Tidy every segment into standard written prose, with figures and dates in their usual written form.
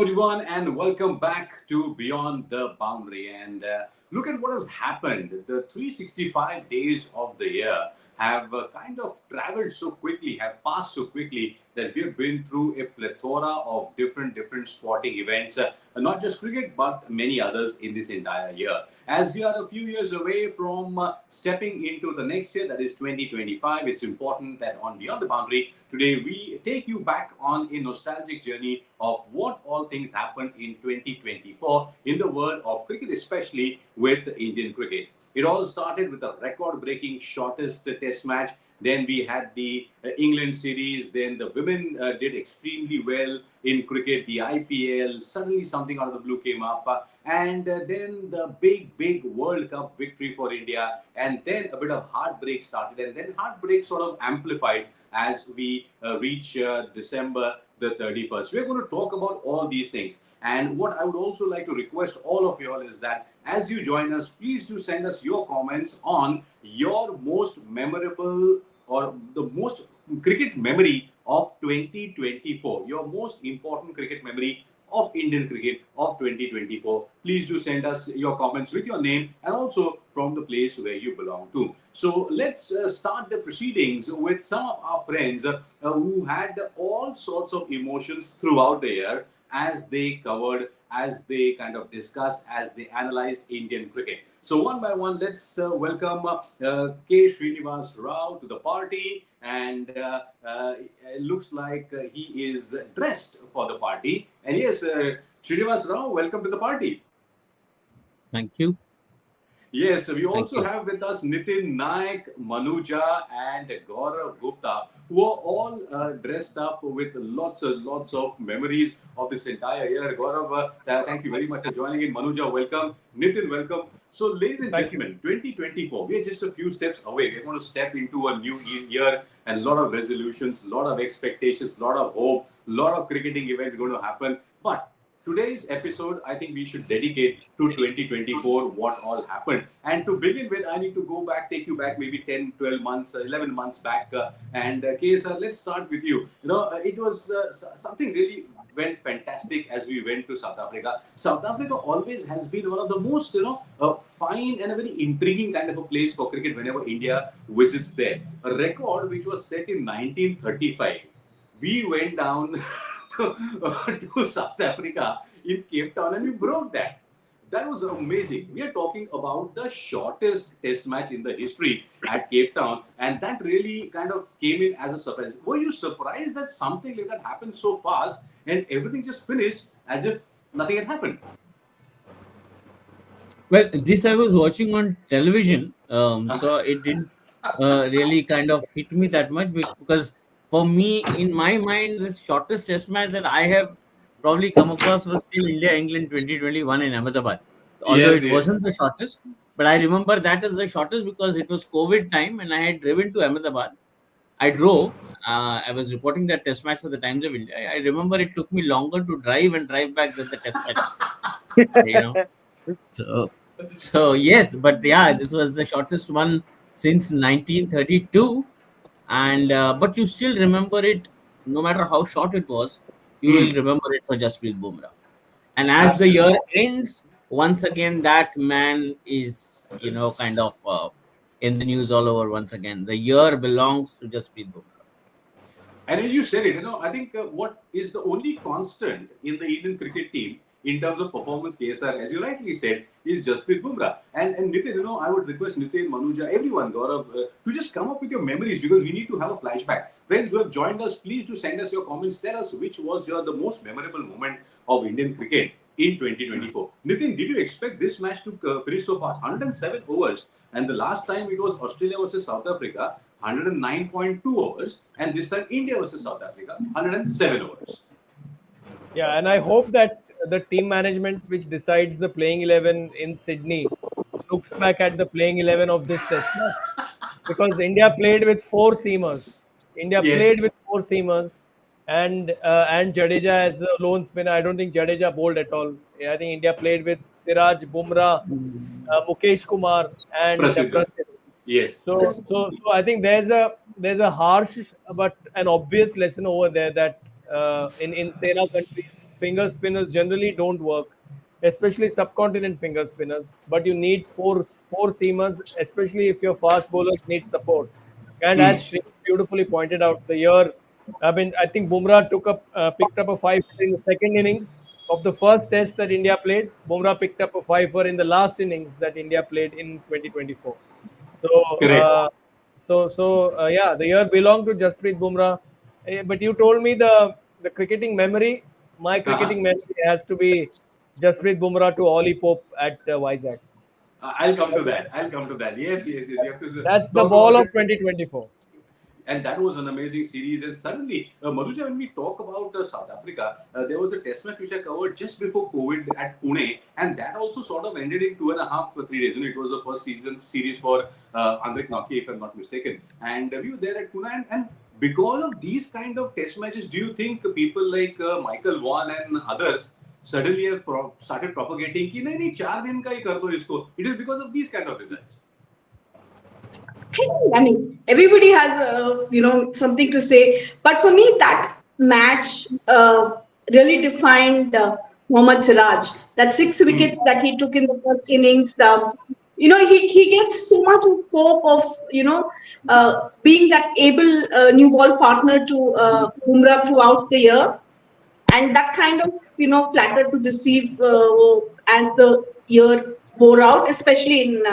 everyone, and welcome back to Beyond the Boundary. And look at what has happened. The 365 days of the year have kind of traveled so quickly, have passed so quickly that we've been through a plethora of different sporting events, not just cricket but many others in this entire year. As we are a few years away from stepping into the next year, that is 2025, it's important that on Beyond the Boundary today we take you back on a nostalgic journey of what all things happened in 2024 in the world of cricket, especially with Indian cricket. It all started with a record-breaking shortest test match. Then we had the England series. Then the women did extremely well in cricket. The IPL, suddenly something out of the blue came up. And then the big World Cup victory for India. And then a bit of heartbreak started. And then heartbreak sort of amplified as we reach December the 31st. We're going to talk about all these things. And what I would also like to request all of you all is that as you join us, please do send us your comments on your most memorable or the most cricket memory of 2024, your most important cricket memory of Indian cricket of 2024. Please do send us your comments with your name and also from the place where you belong to. So let's start the proceedings with some of our friends who had all sorts of emotions throughout the year as they covered, as they kind of discussed, as they analyzed Indian cricket. So one by one, let's welcome K. Srinivas Rao to the party. And it looks like he is dressed for the party. And yes, Srinivas Rao, welcome to the party. Thank you. Yes, we also have with us Nitin Naik, Manuja, and Gaurav Gupta, who are all dressed up with lots of memories of this entire year. Gaurav, thank you very much for joining in. Manuja, welcome. Nitin, welcome. So, ladies and gentlemen, 2024, we are just a few steps away. We're going to step into a new year and a lot of resolutions, a lot of expectations, a lot of hope, a lot of cricketing events going to happen. But today's episode, I think we should dedicate to 2024, what all happened. And to begin with, I need to go back, take you back maybe 10, 12 months, 11 months back. And KSR, let's start with you. You know, it was something really went fantastic as we went to South Africa. South Africa always has been one of the most, fine and a very intriguing kind of a place for cricket whenever India visits there. A record which was set in 1935. We went down to South Africa in Cape Town and we broke that. That was amazing. We are talking about the shortest test match in the history at Cape Town, and that really kind of came in as a surprise. Were you surprised that something like that happened so fast and everything just finished as if nothing had happened? Well, this I was watching on television, so it didn't really kind of hit me that much because for me, in my mind, the shortest test match that I have probably come across was still India-England 2021 in Ahmedabad. Although Yes, it yes. wasn't the shortest, but I remember that as the shortest because it was COVID time and I had driven to Ahmedabad. I drove. I was reporting that test match for the Times of India. I remember it took me longer to drive and drive back than the test match itself. You know, so yes, but yeah, this was the shortest one since 1932, and but you still remember it, no matter how short it was. You will Hmm. remember it for Jasprit Bumrah. And as the Absolutely. year ends, once again that man is kind of in the news all over once again. The year belongs to Jasprit Bumrah. And as you said it, I think what is the only constant in the Indian cricket team in terms of performance, KSR, as you rightly said, is Jasprit Bumrah. And Nitin, I would request Nitin, Manuja, everyone, Gaurav, to just come up with your memories because we need to have a flashback. Friends who have joined us, please do send us your comments. Tell us which was the most memorable moment of Indian cricket in 2024. Nitin, did you expect this match to finish so fast? 107 overs. And the last time it was Australia versus South Africa, 109.2 overs, and this time India versus South Africa, 107 overs. Yeah, and I hope that the team management which decides the playing 11 in Sydney looks back at the playing 11 of this test match because India played with four seamers. India Yes. played with four seamers and Jadeja as a lone spinner. I don't think Jadeja bowled at all. I think India played with Siraj, Bumrah, Mukesh Kumar, and Prasidh. Prasidh. Yes. So I think there's a harsh but an obvious lesson over there that in Sena countries, finger spinners generally don't work, especially subcontinent finger spinners. But you need four seamers, especially if your fast bowlers need support. And as Hmm. Shri beautifully pointed out, the year, I mean, I think Bumrah picked up a five in the second innings of the first test that India played. Bumrah picked up a fiver in the last innings that India played in 2024. So, Correct. yeah, the year belonged to Jasprit Bumrah. But you told me the cricketing memory. My Uh-huh. cricketing memory has to be Jasprit Bumrah to Ollie Pope at Vizag. I'll come to that. I'll come to that. Yes, yes, yes. We have to That's the talk ball about of it. 2024. And that was an amazing series. And suddenly, Madhuja, when we talk about South Africa, there was a test match which I covered just before COVID at Pune, and that also sort of ended in 2.5 or 3 days. You know, it was the first season series for Andrik Noki, if I'm not mistaken. And we were there at Pune, and because of these kind of test matches, do you think people like Michael Vaughan and others suddenly have started propagating कि नहीं नहीं 4 दिन का ही कर दो इसको? It is because of these kind of results. I mean, everybody has something to say, but for me, that match really defined Mohammad Siraj. That six Hmm. wickets that he took in the first innings, he gets so much of hope of being that able new ball partner to Bumrah throughout the year, and that kind of flattered to deceive as the year wore out, especially in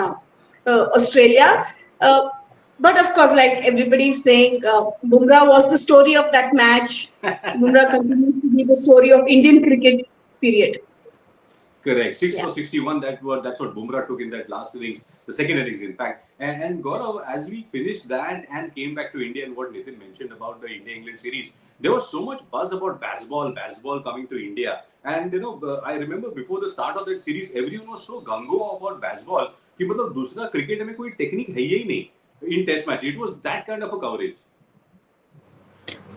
Australia. Uh, but of course, like everybody's saying, Bumrah was the story of that match. Bumrah continues to be the story of Indian cricket. Period. Correct. Six Yeah. for 61. That's what Bumrah took in that last innings, the second innings, in fact. And Gaurav, as we finished that and came back to India and what Nitin mentioned about the India-England series, there was so much buzz about baseball coming to India. And I remember before the start of that series, everyone was so gung ho about baseball कि मतलब दूसरा cricket में कोई technique है ही नहीं in test match. It was that kind of a coverage.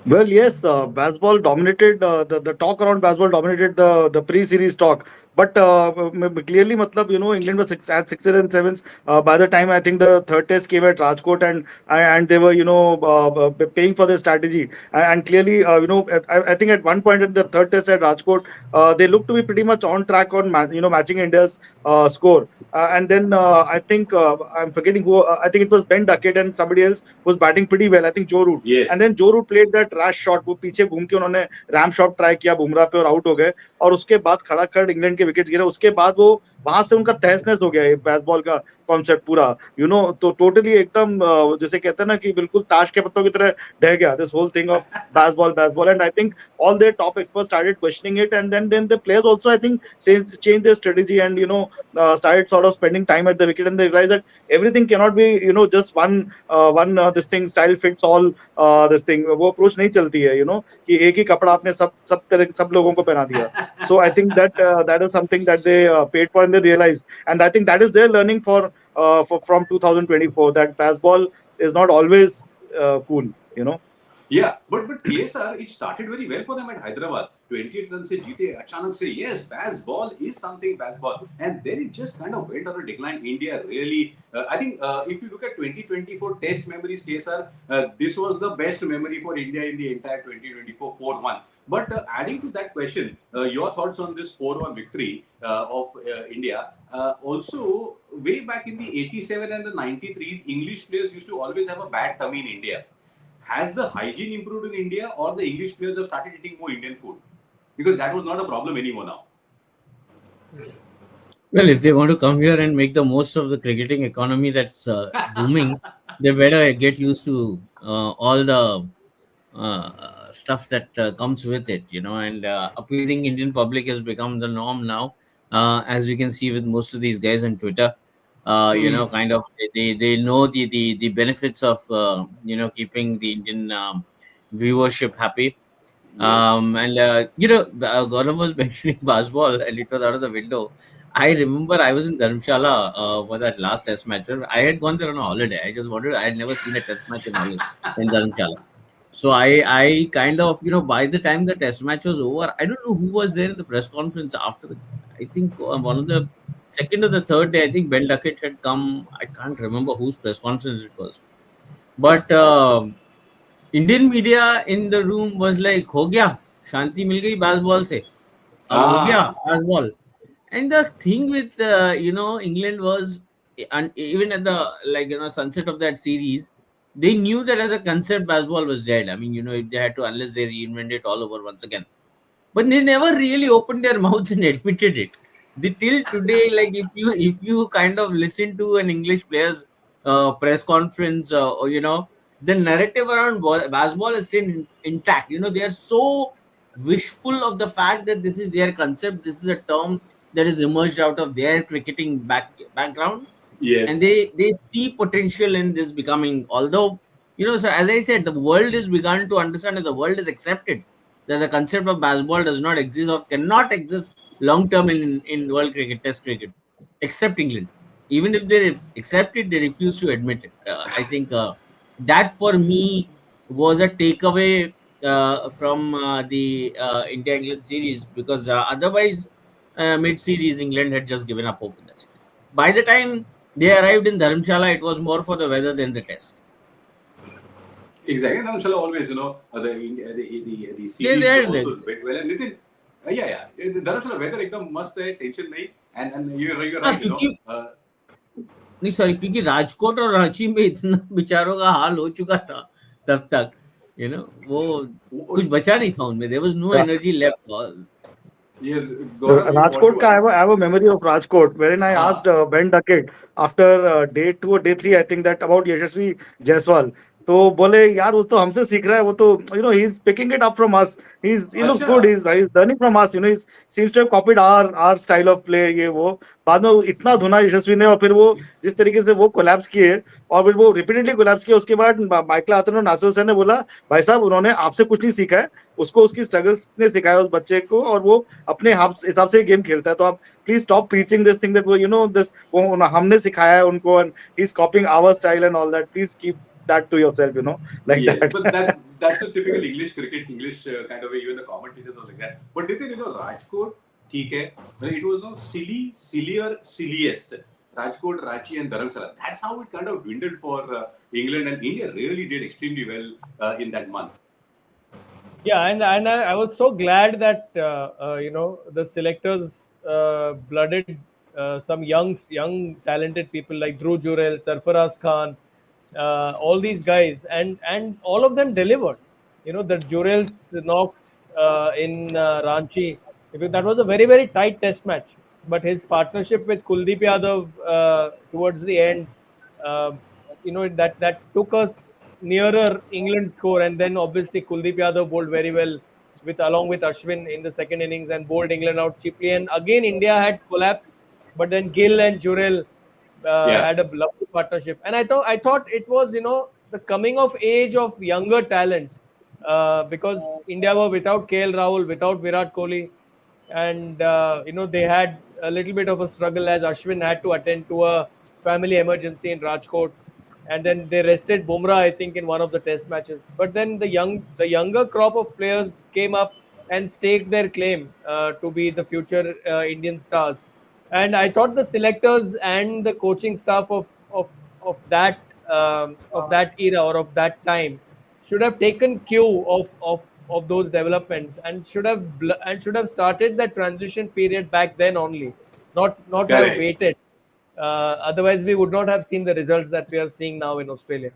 Well, yes, baseball dominated the talk around baseball dominated the pre-series talk. But clearly, matlab, England was at sixes and sevens by the time I think the third test came at Rajkot, and they were paying for their strategy. And clearly, I think at one point in the third test at Rajkot, they looked to be pretty much on track on matching India's score. And then I think I'm forgetting who. I think it was Ben Duckett and somebody else was batting pretty well. I think Joe Root. Yes. And then जो Root played that rash shot, वो पीछे घूम के उन्होंने RAM shot try किया बुमराह पे और out हो गए, और उसके बाद खड़ा कर इंग्लैंड के विकेट गिरे, उसके बाद वो वहां से उनका तहस नहस हो गया ये बेसबॉल का कॉन्सेप्ट पूरा, तो टोटली एकदम जैसे कहते हैं ना कि बिल्कुल ताश के पत्तों की तरह ढह गया this whole thing of baseball and I think all their top experts started questioning it, and then the players also I think changed their strategy and started sort of spending time at the wicket, and they realized that everything cannot be just one this thing style fits all this thing, वो approach नहीं चलती है कि एक ही कपड़ा आपने सब लोगों को पहना दिया. So I think that is something that they paid for and they realized, and I think that is their learning from 2024, that baseball is not always cool. Yeah, but KSR, it started very well for them at Hyderabad. 28 runs se jeete, अचानक से yes, baseball is something baseball, and then it just kind of went on a decline. India really, I think if you look at 2024 Test memories, KSR, this was the best memory for India in the entire 2024 4-1. But adding to that question, your thoughts on this 4-1 victory of India. Also, way back in the 87 and the 93s, English players used to always have a bad tummy in India. Has the hygiene improved in India, or the English players have started eating more Indian food? Because that was not a problem anymore now. Well, if they want to come here and make the most of the cricketing economy that's booming, they better get used to all the stuff that comes with it, and appeasing Indian public has become the norm now, as you can see with most of these guys on Twitter. Hmm. Kind of they know the benefits of keeping the Indian viewership happy. Yes. And Gaurav was mentioning basketball, and it was out of the window. I remember I was in Dharamshala for that last test match. I had gone there on a holiday. I just wanted. I had never seen a test match in Dharamshala. So I kind of, by the time the test match was over, I don't know who was there in the press conference after the. I think one of the second or the third day, I think Ben Duckett had come. I can't remember whose press conference it was, but Indian media in the room was like, "Ho gaya." शांति मिल गई बासबॉल से, अब हो गया Ah, बासबॉल. And the thing with England was, and even at the sunset of that series, they knew that as a concept baseball was dead. I mean, if they had to, unless they reinvent it all over once again, but they never really opened their mouths and admitted it. They, till today, like if you kind of listen to an English player's press conference, or the narrative around basketball is still intact. They are so wishful of the fact that this is their concept, this is a term that is emerged out of their cricketing background, and yes. they see potential in this becoming. Although, so as I said, the world is begun to understand, and the world is accepted that the concept of baseball does not exist or cannot exist long term in world cricket, test cricket, except England. Even if they accept it, they refuse to admit it. I think that for me was a takeaway from the India England series, because otherwise, mid series, England had just given up hope in that series. By the time they arrived in Dharamshala, it was more for the weather than the test. Exactly. And Dharamshala always, the They series had also went well. And Nitin, yeah. The Dharamshala weather ekdam mast hai, tension nahi. And you're right, क्योंकि नहीं sorry, क्योंकि राजकोट और रांची में इतना बेचारों का हाल हो चुका था तब तक, वो कुछ बचा नहीं था उनमें. There was no Yeah. Energy left. yes, Gaurav, you want Rajkot to ka, add? I have a memory of Rajkot wherein I Ah, asked Ben Duckett after day 2 or day 3, I think, that about Yashasvi Jaiswal. तो बोले यार वो तो हमसे सीख रहा है, वो तो he is picking it up from us. He looks good. अच्छा. He's learning from us. He seems to have copied our style of play. ये वो बाद में इतना धुना यशस्वी ने, और फिर वो जिस तरीके से वो कोलैप्स किए, और फिर वो रिपीटेडली कोलैप्स किया, उसके बाद माइकल आर्थर और नासिर हुसैन ने बोला भाई साहब उन्होंने आपसे कुछ नहीं सीखा है, उसको उसकी स्ट्रगल्स ने सिखाया उस बच्चे को, और वो अपने हिसाब से गेम खेलता है. तो आप please stop preaching this thing that वो दिस वो हमने सिखाया है उनको, and he is copying our style and all that. Please keep that to yourself, like Yes, that. but that's a typical English cricket, English kind of way. Even the commentators are like that. But Nitin, Rajkot, ठीक है. It was sillier, silliest. Rajkot, Ranchi, and Dharamshala. That's how it kind of dwindled for England, and India really did extremely well in that month. Yeah, and I was so glad that the selectors blooded some young talented people like Dhruv Jurel, Sarfaraz Khan, all these guys, and all of them delivered. The Jurel's knocks in Ranchi, that was a very tight test match. But his partnership with Kuldeep Yadav towards the end, uh, that took us nearer England's score, and then obviously Kuldeep Yadav bowled very well along with Ashwin in the second innings and bowled England out cheaply. And again, India had collapsed, but then Gill and Jurel Yeah, had a lovely partnership. And I thought it was the coming of age of younger talent, because India were without KL Rahul, without Virat Kohli, and they had a little bit of a struggle as Ashwin had to attend to a family emergency in Rajkot, and then they rested Bumrah, I think, in one of the test matches. But then the younger crop of players came up and staked their claim to be the future Indian stars. And I thought the selectors and the coaching staff of that era or of that time should have taken cue of those developments, and should have started that transition period back then only, not have correct. waited. Otherwise, we would not have seen the results that we are seeing now in Australia.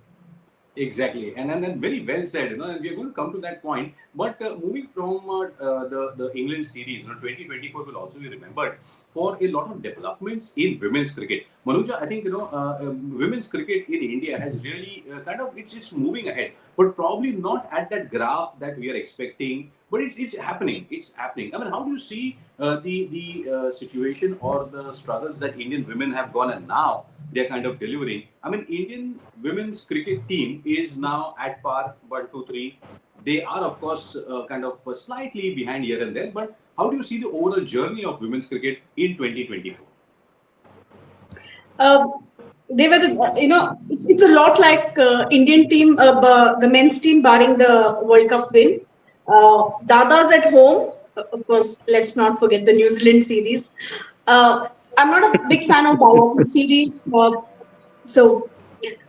Exactly, and very well said. And we are going to come to that point. But moving from the England series, 2024 will also be remembered for a lot of developments in women's cricket. Manuja, I think women's cricket in India has really kind of it's moving ahead, but probably not at that graph that we are expecting. But it's happening. It's happening. I mean, how do you see the situation or the struggles that Indian women have gone, and now they're kind of delivering? I mean, Indian women's cricket team is now at par 1, 2, 3. They are, of course, kind of slightly behind here and there. But how do you see the overall journey of women's cricket in 2024? They were it's a lot like Indian team, the men's team, barring the World Cup win. Dadas at home, of course. Let's not forget the New Zealand series. I'm not a big fan of biography series, so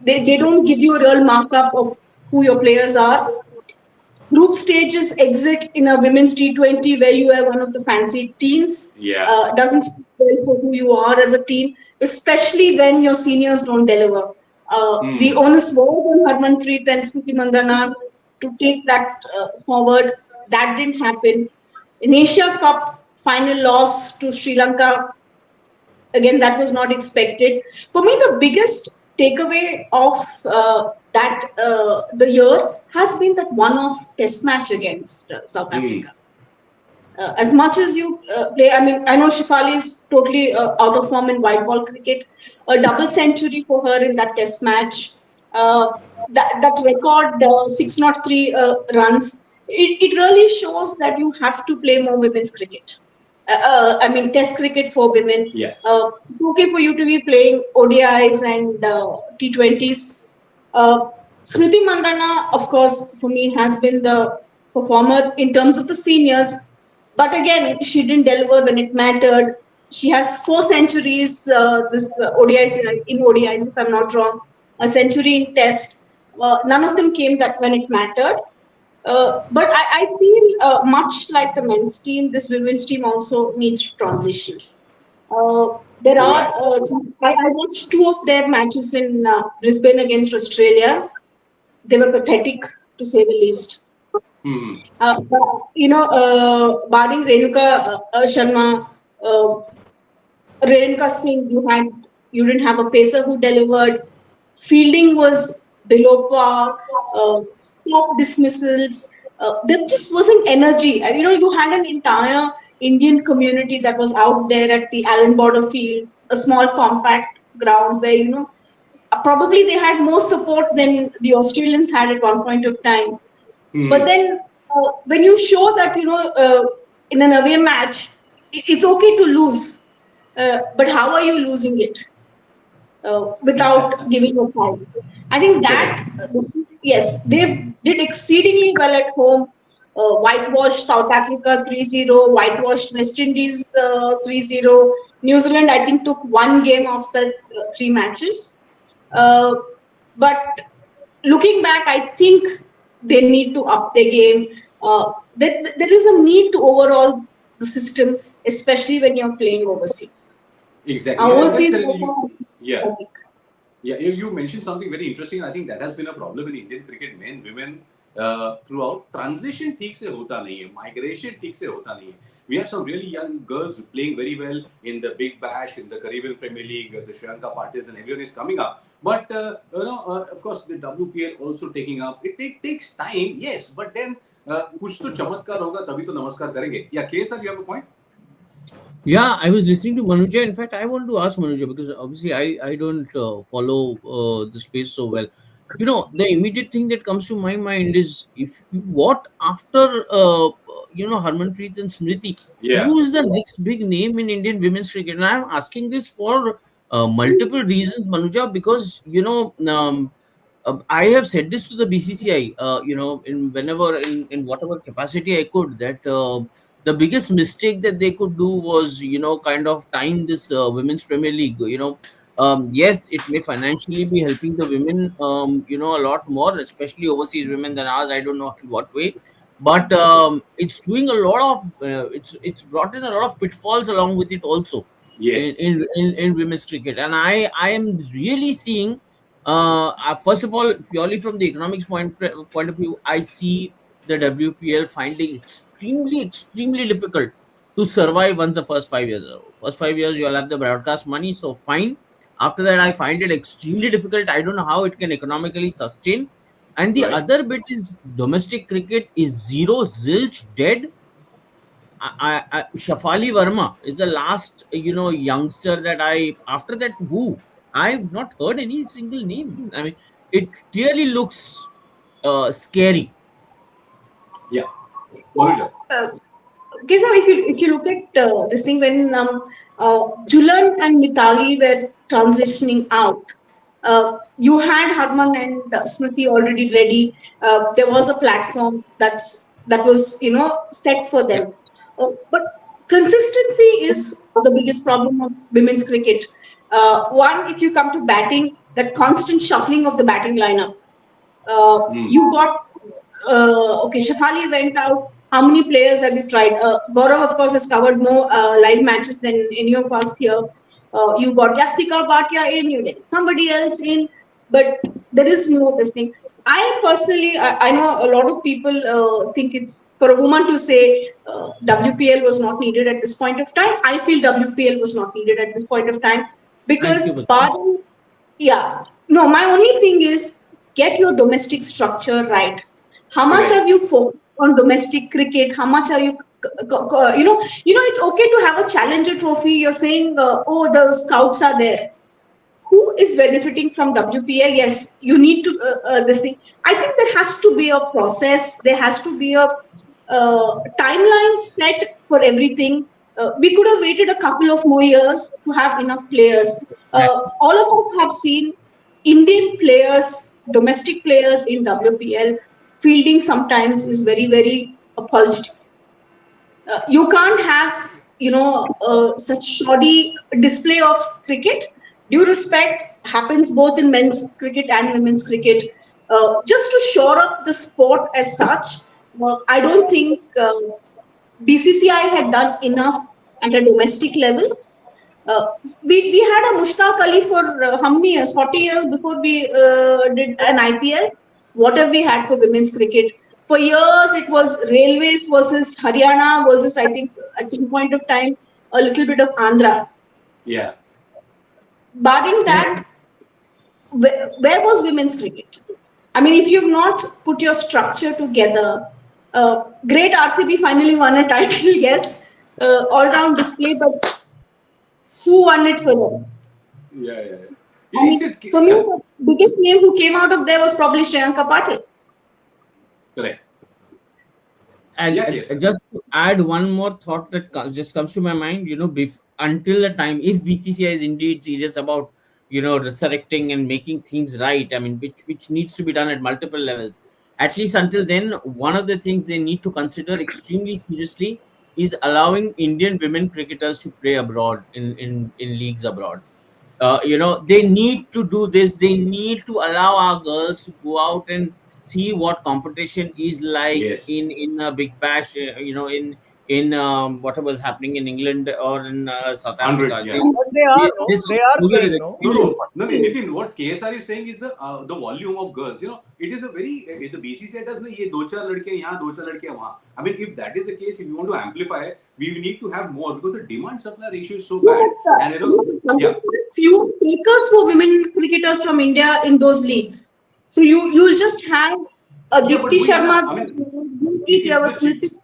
they don't give you a real markup of who your players are. group stages exit in a women's T20 where you are one of the fancy teams Yeah. doesn't speak well for who you are as a team, especially when your seniors don't deliver. The Hmm. onus was on Harmanpreet and Smriti Mandhana to take that forward. That didn't happen. In Asia Cup, final loss to Sri Lanka, again that was not expected. For me the biggest takeaway of the year has been that one off test match against South Hmm. Africa. As much as you play, I mean, I know Shifali is totally out of form in white ball cricket. A double century for her in that test match. Uh, that record, 603 runs, it really shows that you have to play more women's cricket. I mean, test cricket for women. Yeah. It's okay for you to be playing ODIs and T20s. Uh, Smriti Mandana, of course, for me has been the performer in terms of the seniors, but again, she didn't deliver when it mattered. She has 4 centuries this ODIs in ODIs, if I'm not wrong, a century in Test. None of them came that when it mattered. But I feel much like the men's team, this women's team also needs transition. There are, Right. I watched 2 of their matches in Brisbane against Australia. They were pathetic to say the least. Hmm. Barring Renuka Sharma, uh, Renuka Singh, you didn't have a pacer who delivered. Fielding was below par. Stop dismissals. There just wasn't energy. You had an entire Indian community that was out there at the Allen Border Field, a small compact ground where probably they had more support than the Australians had at one point of time. But Hmm. then when you show that in an away match, it's okay to lose, but how are you losing it without giving a fight? I think Correct. that yes, they did exceedingly well at home. Whitewash South Africa 3-0, whitewash West Indies 3-0. New Zealand, I think, took one game of the 3 matches. Uh, but looking back, I think they need to up their game. There is a need to overhaul the system, especially when you're playing overseas. Exactly. And that's Overseas, yeah. Yeah, you mentioned something very interesting. I think that has been a problem in Indian cricket, men, women, throughout. Transition ठीक से होता नहीं है, migration ठीक से होता नहीं है. We have some really young girls playing very well in the Big Bash, in the Caribbean Premier League, the Sri Lanka Partils, and everyone is coming up. But of course, the WPL also taking up. It takes time, yes, but then कुछ तो चमत्कार होगा तभी तो नमस्कार करेंगे. Yeah, K sir, you have a point? Yeah, I was listening to Manuja. In fact, I want to ask Manuja because obviously I don't follow the space so well. The immediate thing that comes to my mind is if what after Harmanpreet and Smriti, Yeah. who is the next big name in Indian women's cricket? And I'm asking this for multiple reasons, Manuja, because I have said this to the BCCI, in whenever in whatever capacity I could, that the biggest mistake that they could do was, kind of time this women's Premier League. Yes, it may financially be helping the women, a lot more, especially overseas women than ours. I don't know in what way, but it's doing a lot of it's brought in a lot of pitfalls along with it also in Yes. in women's cricket, and I am really seeing. First of all, purely from the economics point of view, I see the WPL finding extremely difficult to survive once the first 5 years are over. First 5 years, you'll have the broadcast money, so fine. After that, I find it extremely difficult. I don't know how it can economically sustain. And the Right. other bit is domestic cricket is zero zilch dead. Shafali Verma is the last, youngster that after that, who I've not heard any single name. I mean, it really looks scary. Yeah. Manuja. Okay, so if you look at this thing when Julan and Mitali were transitioning out, you had Harman and Smriti already ready. There was a platform that was set for them. But consistency is the biggest problem of women's cricket. One, if you come to batting, that constant shuffling of the batting lineup. Hmm. You got Okay, Shafali went out. How many players have you tried? Gaurav, of course, has covered more live matches than any of us here. You got Yastika Bhatia in, you get somebody else in, but there is no this thing. I personally, I know a lot of people think it's for a woman to say WPL was not needed at this point of time. I feel WPL was not needed at this point of time Thank because you for saying. barring, yeah, no, my only thing is get your domestic structure right. How much Correct. have you focused on domestic cricket? How much are you, it's okay to have a challenger trophy. You're saying, oh, the scouts are there. Who is benefiting from WPL? Yes, you need to this thing. I think there has to be a process. There has to be a timeline set for everything. We could have waited a couple of more years to have enough players. Right. All of us have seen Indian players, domestic players in WPL. Fielding sometimes is very, very apologetic. You can't have such shoddy display of cricket. Due respect happens both in men's cricket and women's cricket. Just to shore up the sport as such, I don't think BCCI had done enough at a domestic level. We had a Mushtaq Ali for how many years? 40 years before we did an IPL. What have we had for women's cricket? For years, it was Railways versus Haryana versus, I think, at some point of time, a little bit of Andhra. Yeah. Barring that, where was women's cricket? I mean, if you've not put your structure together, great RCB finally won a title, yes, all round display, but who won it for them? Yeah, yeah, yeah. I It's mean, a for me, yeah, the biggest name who came out of there was probably Shreyanka Patil. correct. And Yeah, yes, sir. just to add one more thought that just comes to my mind, until the time, if BCCI is indeed serious about, resurrecting and making things right, I mean, which needs to be done at multiple levels. At least until then, one of the things they need to consider extremely seriously is allowing Indian women cricketers to play abroad in leagues abroad. They need to do this. They need to allow our girls to go out and see what competition is like Yes. in a big bash, in whatever is happening in England or in South 100, Africa. yeah. But they are, no? This They are exposure is playing, no? No, extremely no, important. no, no, Nitin. What KSR is saying is the volume of girls. It is a very the BCCI does not ये दो चार लड़के यहाँ दो चार लड़के वहाँ. I mean, if that is the case, if you want to amplify, we need to have more because the demand supply ratio is so No, bad. but, And yeah, few takers for women cricketers from India in those leagues. So you'll just have yeah, but Deepti we Sharma, have. I mean, you have it's a the chick. Smriti.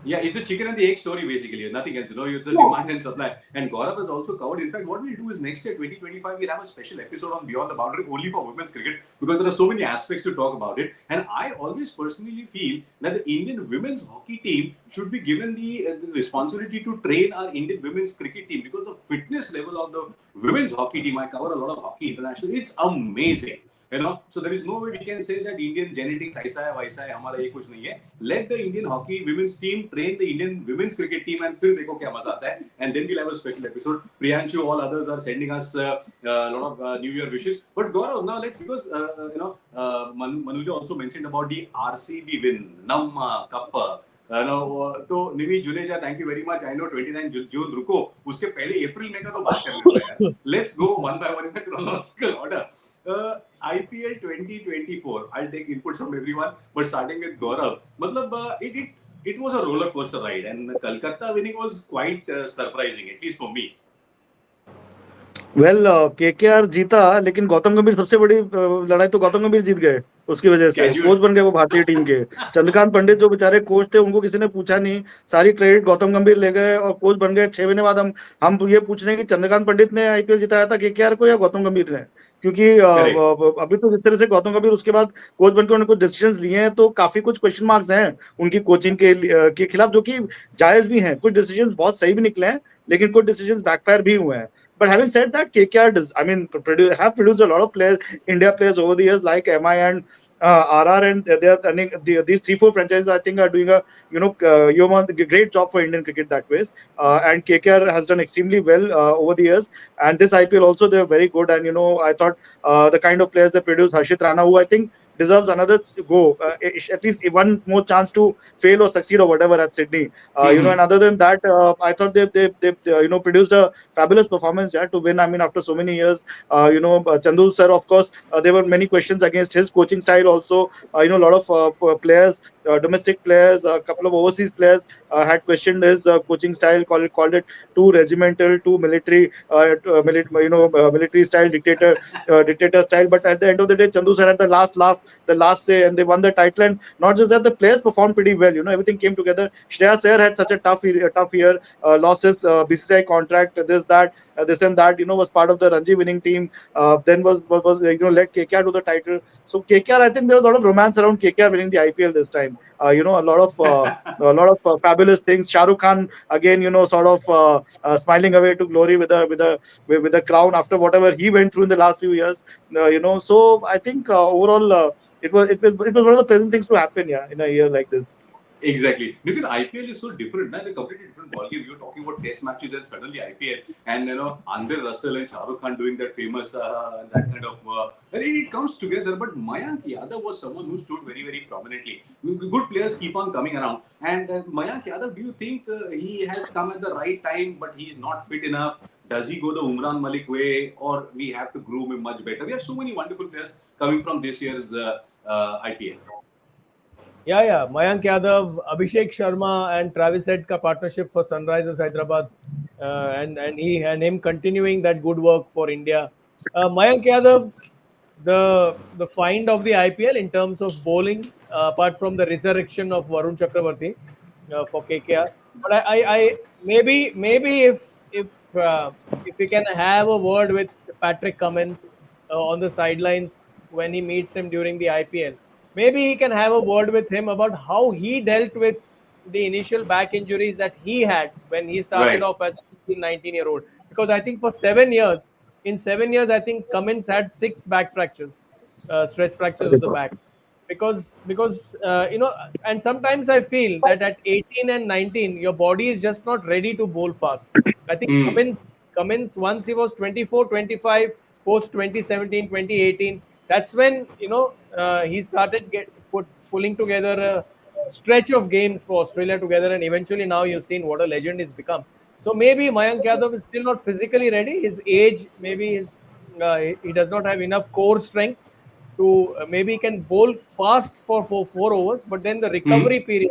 Yeah, it's the chicken and the egg story basically. Nothing else. It's the Yeah. demand and supply. And Gaurav has also covered. In fact, what we'll do is next year, 2025, we'll have a special episode on Beyond the Boundary only for women's cricket because there are so many aspects to talk about it. And I always personally feel that the Indian women's hockey team should be given the responsibility to train our Indian women's cricket team because the fitness level of the women's hockey team, I cover a lot of hockey international, it's amazing. So there is no way we can say that Indian genetics ऐसा है वैसा है हमारा ये कुछ नहीं है. Let the Indian hockey women's team train the Indian women's cricket team and फिर देखो क्या मजा आता है. And then we'll have a special episode. Priyanshu, all others are sending us a lot of New Year wishes. But Gaurav, now let's because Manuja also mentioned about the RCB win, Nam Cup. तो Nimmi Juneja thank you very much I know 29 June रुको उसके पहले अप्रैल में का तो बात करने दो यार let's go one by one in the chronological order IPL 2024 I'll take inputs from everyone but starting with Gaurav मतलब it was a roller coaster ride and Kolkata winning was quite surprising at least for me. Well KKR जीता लेकिन गौतम गंभीर सबसे बड़ी लड़ाई तो गौतम गंभीर जीत गए उसकी वजह से Casual. कोच बन गए वो भारतीय टीम के चंद्रकांत पंडित जो बेचारे कोच थे उनको किसी ने पूछा नहीं सारी क्रेडिट गौतम गंभीर ले गए और कोच बन गए 6 महीने बाद हम ये पूछ रहे हैं कि चंद्रकांत पंडित ने आईपीएल जिताया था केकेआर को या गौतम गंभीर ने क्योंकि अभी तो जिस तरह से गौतम गंभीर उसके बाद कोच बनकर उन्होंने कुछ डिसीजंस लिए हैं तो काफी कुछ क्वेश्चन मार्क्स हैं उनकी कोचिंग के खिलाफ जो कि जायज भी हैं कुछ डिसीजंस बहुत सही भी निकले हैं लेकिन कुछ डिसीजंस बैकफायर भी हुए हैं. But having said that, KKR does, I mean, have produced a lot of players, India players over the years, like MI and RR, and they are these 3-4 franchises. I think are doing a great job for Indian cricket that way. And KKR has done extremely well over the years. And this IPL also they are very good. And I thought the kind of players they produce, Harshit Rana, who I think deserves another go, at least one more chance to fail or succeed or whatever at Sydney. And other than that, I thought they produced a fabulous performance, yeah, to win. I mean, after so many years, Chandu sir, of course, there were many questions against his coaching style also. A lot of players, domestic players, a couple of overseas players had questioned his coaching style, called it too regimental, too military, military style, dictator style. But at the end of the day, Chandu sir had the last laugh, the last say, and they won the title. And not just that, the players performed pretty well. Everything came together. Shreya Sair had such a tough year, lost his BCCI contract, this and that. Was part of the Ranji winning team. Then was led KKR to the title. So KKR, I think there was a lot of romance around KKR winning the IPL this time. A lot of fabulous things. Shah Rukh Khan again, sort of smiling away to glory with a crown after whatever he went through in the last few years. So I think overall it was one of the pleasant things to happen, yeah, in a year like this. Exactly. Nitin, IPL is so different, man. A completely different ballgame. You're talking about test matches and suddenly IPL. And, Andre Russell and Shah Rukh Khan doing that famous, that kind of, and it comes together. But Mayank Yadav was someone who stood very, very prominently. Good players keep on coming around. And Mayank Yadav, do you think he has come at the right time, but he's not fit enough? Does he go the Umran Malik way, or we have to groom him much better? We have so many wonderful players coming from this year's IPL. Yeah. Mayank Yadav, Abhishek Sharma, and Travis Head ka partnership for Sunrisers Hyderabad, and him continuing that good work for India. Mayank Yadav, the find of the IPL in terms of bowling, apart from the resurrection of Varun Chakravarti for KKR. But I maybe if we can have a word with Patrick Cummins on the sidelines when he meets him during the IPL, maybe he can have a word with him about how he dealt with the initial back injuries that he had when he started Right. off as a 19-year-old. Because I think for 7 years, in 7 years, I think Cummins had 6 back fractures, stretch fractures of the back. Because and sometimes I feel that at 18 and 19, your body is just not ready to bowl fast. I think Cummins, once he was 24, 25, post 2017, 2018, that's when he started pulling together a stretch of games for Australia together, and eventually now you've seen what a legend he's become. So maybe Mayank Yadav is still not physically ready. His age, maybe he does not have enough core strength to maybe he can bowl fast for 4 overs, but then the recovery period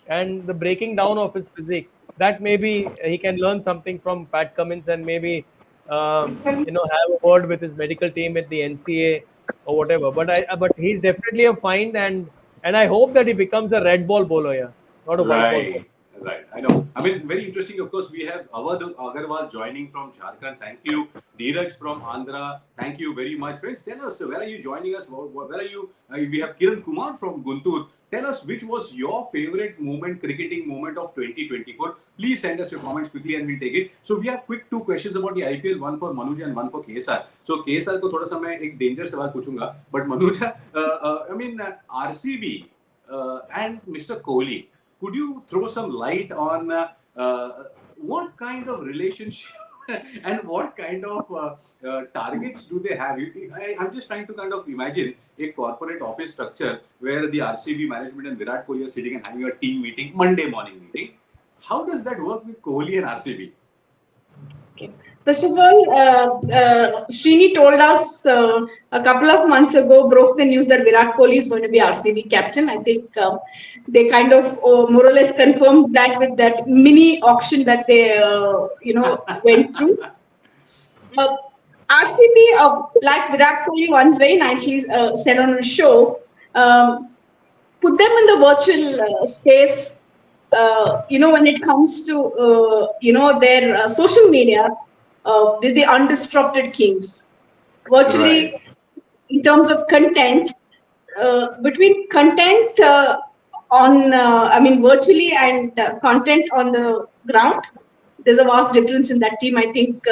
and the breaking down of his physique, that maybe he can learn something from Pat Cummins, and maybe have a word with his medical team at the NCA or whatever. But he's definitely a find, and I hope that he becomes a red ball bowler, yeah, not a white ball bowler. Right. I know. I mean, very interesting. Of course, we have Awadh Agarwal joining from Jharkhand. Thank you. Dheeraj from Andhra. Thank you very much. Friends, tell us, where are you joining us? Where are you? We have Kiran Kumar from Guntur. Tell us, which was your favorite cricketing moment of 2024? Please send us your comments quickly and we'll take it. So we have quick 2 questions about the IPL, one for Manuja and one for KSR. So KSR को थोड़ा सा मैं एक dangerous सवाल पूछूंगा. But Manuja, RCB and Mr. Kohli, could you throw some light on what kind of relationship and what kind of targets do they have? I'm just trying to kind of imagine a corporate office structure where the RCB management and Virat Kohli are sitting and having a team meeting, Monday morning meeting. How does that work with Kohli and RCB? Okay. First of all, Srini told us a couple of months ago, broke the news that Virat Kohli is going to be RCB captain. I think they kind of more or less confirmed that with that mini auction that they went through. RCB, like Virat Kohli once very nicely said on a show, put them in the virtual space. When it comes to their social media, with the undisrupted kings, virtually Right. in terms of content, between content virtually and content on the ground, there's a vast difference in that team. I think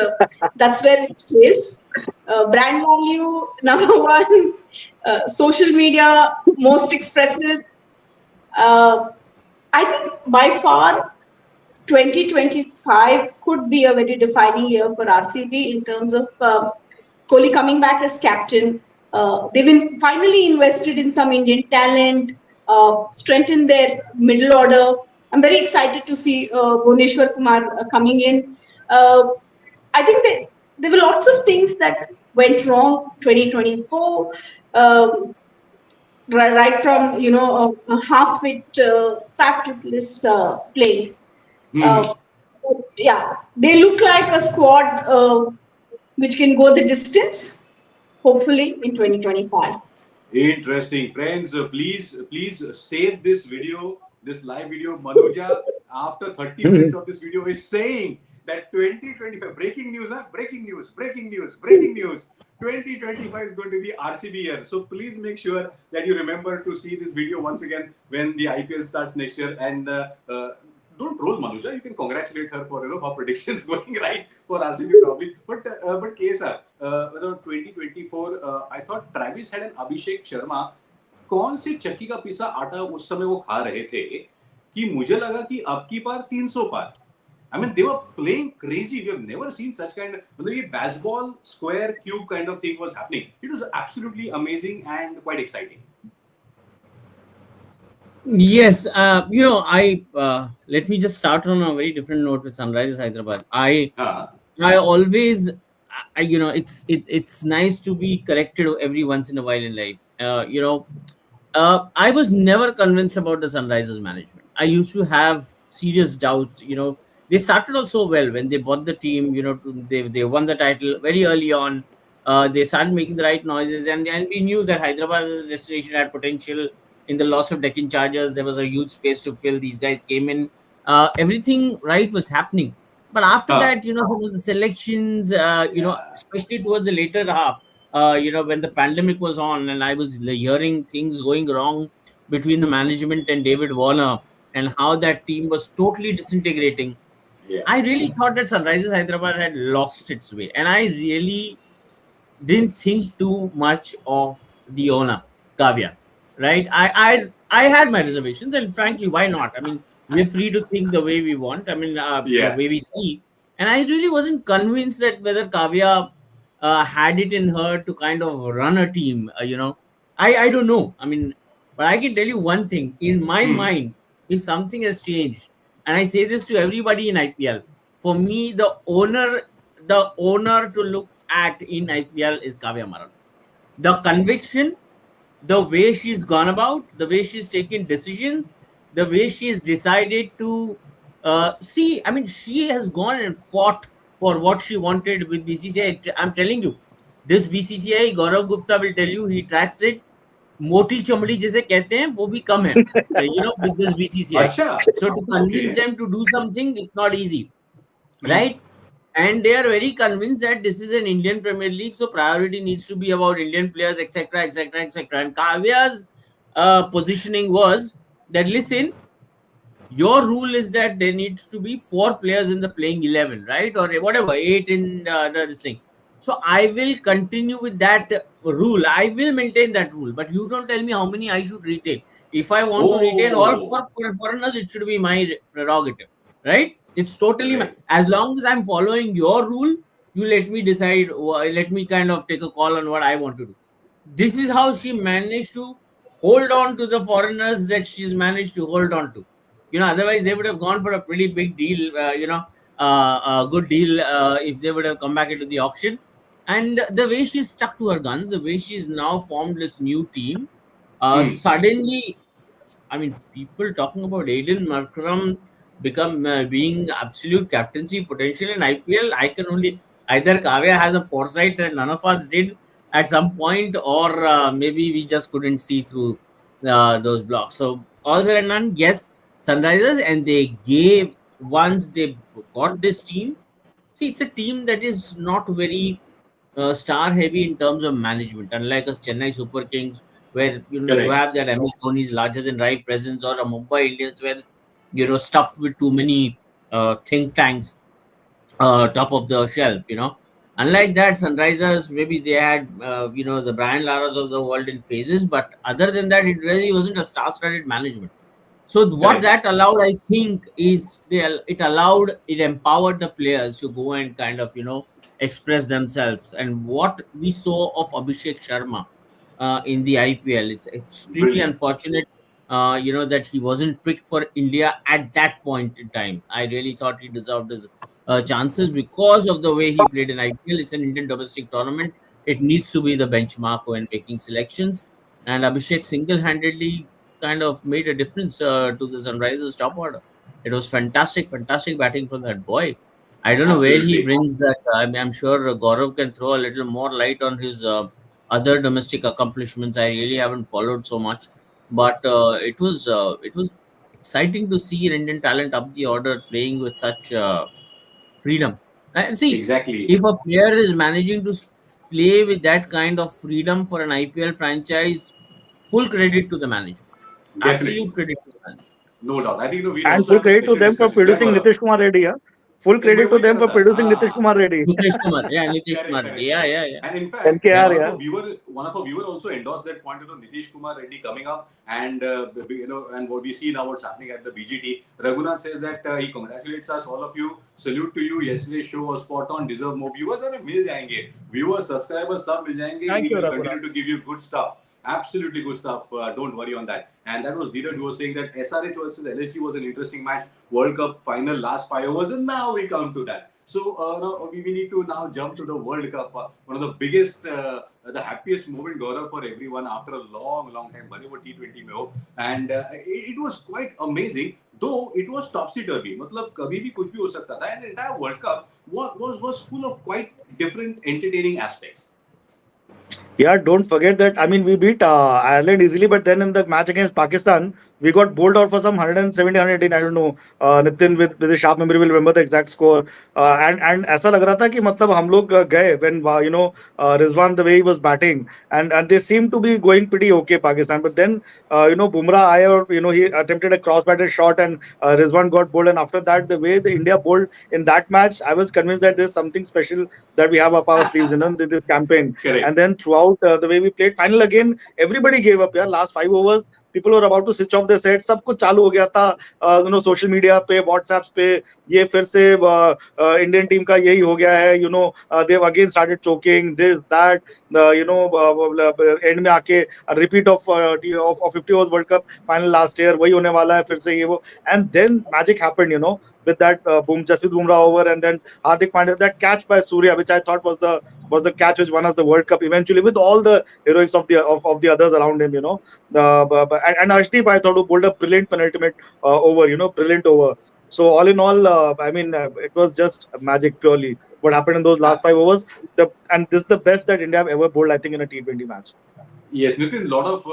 that's where it stays. Brand value number one, social media most expressive. I think by far 2025 could be a very defining year for RCB in terms of Kohli coming back as captain. they've finally invested in some Indian talent, strengthened their middle order. I'm very excited to see Bhuvneshwar Kumar coming in. Uh, I think that there were lots of things that went wrong 2024. Um, right from a half fit, fat toothless play. Hmm. Uh, yeah, they look like a squad which can go the distance. Hopefully in 2025. Interesting, friends. Please save this video, this live video. Manuja, after 30 minutes of this video, is saying that 2025 breaking news, huh? Breaking news, breaking news, breaking news. 2025 is going to be RCB year. So please make sure that you remember to see this video once again when the IPL starts next year. And don't troll Manuja. You can congratulate her for her predictions going right for RCB probably. But KSR, 2024, I thought Travis had an Abhishek Sharma. कौन सी चक्की का पिसा आटा उस समय वो खा रहे थे कि मुझे लगा कि अब की बार 300 पार. I mean, they were playing crazy. We have never seen such kind of, मतलब ये baseball square cube kind of thing was happening. It was absolutely amazing and quite exciting. Yes, I let me just start on a very different note with Sunrisers Hyderabad. I always, it's nice to be corrected every once in a while in life. I was never convinced about the Sunrisers management. I used to have serious doubts. They started off so well when they bought the team. They won the title very early on. They started making the right noises, and we knew that Hyderabad as a destination had potential. In the loss of Deccan Chargers, there was a huge space to fill. These guys came in. Everything right was happening. But after that, some of the selections, especially towards the later half, when the pandemic was on and I was hearing things going wrong between the management and David Warner and how that team was totally disintegrating, I really thought that Sunrisers Hyderabad had lost its way. And I really didn't think too much of the owner, Kavya. Right? I had my reservations, and frankly, why not? I mean, we're free to think the way we want. I mean, the way we see. And I really wasn't convinced that whether Kavya had it in her to kind of run a team. I don't know. I mean, but I can tell you one thing. In my mind, if something has changed, and I say this to everybody in IPL, for me, the owner to look at in IPL is Kavya Maran. The conviction, the way she's gone about, the way she's taken decisions, the way she's decided to see. I mean, she has gone and fought for what she wanted with BCCI. I'm telling you, this BCCI, Gaurav Gupta will tell you, he tracks it. मोटी चमड़ी जिसे कहते हैं वो भी कम है, with this BCCI. So to convince them to do something, it's not easy, right? And they are very convinced that this is an Indian Premier League, so priority needs to be about Indian players, etc., etc., etc. And Kavya's positioning was that, listen, your rule is that there needs to be 4 players in the playing 11, right? Or whatever, 8 in this thing. So I will continue with that rule. I will maintain that rule. But you don't tell me how many I should retain. If I want to retain all 4 foreigners, it should be my prerogative, right? It's totally as long as I'm following your rule, you let me decide, let me kind of take a call on what I want to do. This is how she managed to hold on to the foreigners that she's managed to hold on to. Otherwise they would have gone for a pretty big deal, a good deal if they would have come back into the auction. And the way she's stuck to her guns, the way she's now formed this new team, suddenly, I mean, people talking about Aiden Markram being absolute captaincy potential in IPL. I can only either Kavya has a foresight that none of us did at some point, or maybe we just couldn't see through those blocks. So all said and done, yes, Sunrisers, and they gave once they got this team. See, it's a team that is not very star heavy in terms of management, unlike us Chennai Super Kings, where you have that MS Dhoni's larger than life presence, or a Mumbai Indians where it's stuffed with too many think tanks top of the shelf. Unlike that, Sunrisers, maybe they had the Brian Laras of the world in phases, but other than that, it really wasn't a star-studded management. So what that allowed, I think, is it empowered the players to go and kind of express themselves. And what we saw of Abhishek Sharma in the IPL. It's extremely Brilliant. unfortunate, that he wasn't picked for India at that point in time. I really thought he deserved his chances because of the way he played in IPL. It's an Indian domestic tournament. It needs to be the benchmark when making selections. And Abhishek single-handedly kind of made a difference to the Sunrisers top order. It was fantastic, fantastic batting from that boy. I don't know where he Absolutely. brings that. I'm sure Gaurav can throw a little more light on his other domestic accomplishments. I really haven't followed so much, but it was exciting to see an Indian talent up the order playing with such freedom. And see, Exactly. if a player is managing to play with that kind of freedom for an IPL franchise, full credit to the management. Definitely. Absolute credit to the management. No doubt. I think we'll And also full have a credit to special them for discussion. Yeah, producing Gaurav. Nitish Kumar Reddy. Yeah? Full credit to वही them कह रहा for था producing Nitish हाँ Kumar Reddy. Nitish Kumar, yeah, Nitish correct, Kumar, correct, yeah, correct. yeah, yeah. And in fact, NKR, Yeah. yeah. one of our viewer also endorsed that point. Nitish Kumar Reddy coming up, and and what we see now, what's happening at the BGT. Raghunath says that he congratulates us, all of you. Salute to you. Yesterday's show was spot on. Deserve more viewers. अरे मिल जाएंगे. Viewers, subscribers, सब मिल जाएंगे. Thank We you, will Raghunath. continue to give you good stuff. Absolutely good stuff. Don't worry on that. And that was Dheeraj who was saying that SRH versus LHG was an interesting match. World Cup final last 5 overs, and now we come to that. So now we need to now jump to the World Cup. One of the biggest, the happiest moment, Gaurav, for everyone after a long, long time. बने वो T20 में हो, and it was quite amazing. Though it was topsy turvy. मतलब कभी भी कुछ भी हो सकता था. And the entire World Cup was full of quite different entertaining aspects. Yeah, don't forget that. I mean, we beat Ireland easily, but then in the match against Pakistan, we got bowled out for some 170, 118. I don't know. Nitin with a sharp memory will remember the exact score. And ऐसा लग रहा था कि मतलब हम लोग गए when Rizwan the way he was batting and they seemed to be going pretty okay Pakistan. But then Bumrah आए और he attempted a cross-batted shot and Rizwan got bowled. And after that, the way the India bowled in that match, I was convinced that there's something special that we have up our sleeves, this campaign. Correct. And then throughout the way we played, final again, everybody gave up. Yeah, last 5 overs, people were about to switch off their sets. सब कुछ चालू हो गया था. Social media पे, WhatsApp पे, ये फिर से Indian team का यही हो गया है. They've again started choking. This, that. End में आके a repeat of 50 overs World Cup final last year. वही होने वाला है फिर से ये वो. And then magic happened. With that Jasprit Bumrah over and then Hardik Pandya, that catch by Surya, which I thought was the catch which won us the World Cup eventually, with all the heroics of the others around him. And Arshdeep, I thought, who bowled a brilliant penultimate over. Brilliant over. So all in all, I mean, it was just magic purely. What happened in those last 5 overs, and this is the best that India have ever bowled, I think, in a T20 match. Yes, Nitin, lot of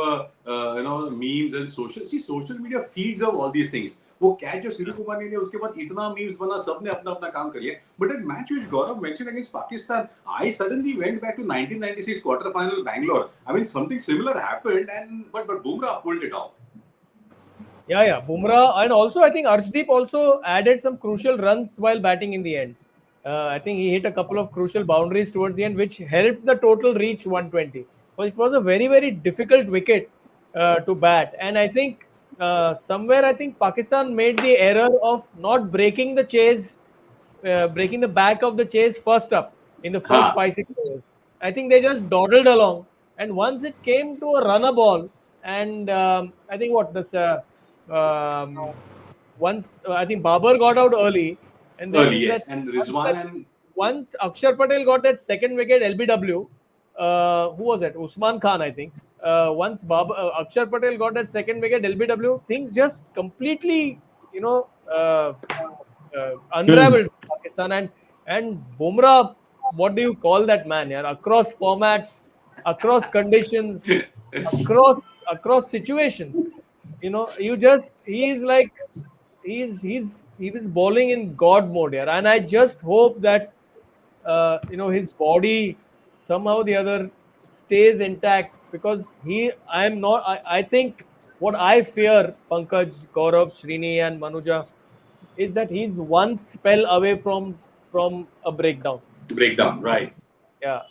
memes and social media feeds of all these things. वो catch जो सूर्य कुमार ने लिया उसके बाद इतना memes बना, सबने अपना अपना काम कर लिया. But that match which Gaurav mentioned against Pakistan, I suddenly went back to 1996 quarter final Bangalore. I mean something similar happened, and but Bumrah pulled it off. Yeah. Bumrah, and also I think Arshdeep also added some crucial runs while batting in the end. I think he hit a couple of crucial boundaries towards the end, which helped the total reach 120. So it was a very, very difficult wicket to bat. And I think somewhere I think Pakistan made the error of not breaking the chase, breaking the back of the chase first up in the first Huh. 5-6 overs. I think they just dawdled along. And once it came to a runner ball, and I think once I think Babar got out early, and then Early, yes, and Rizwan and once Akshar Patel got that second wicket LBW, who was that? Usman Khan, I think. Once Akshar Patel got that second wicket LBW, things just completely, unraveled for Pakistan. And Bumrah, what do you call that man? Yeah, across formats, across conditions, across situations. He's like he was bowling in God mode here, and I just hope that his body somehow or the other stays intact, because I think what I fear, Pankaj, Gaurav, Srini and Manuja, is that he's one spell away from a breakdown. breakdown, right? Yeah.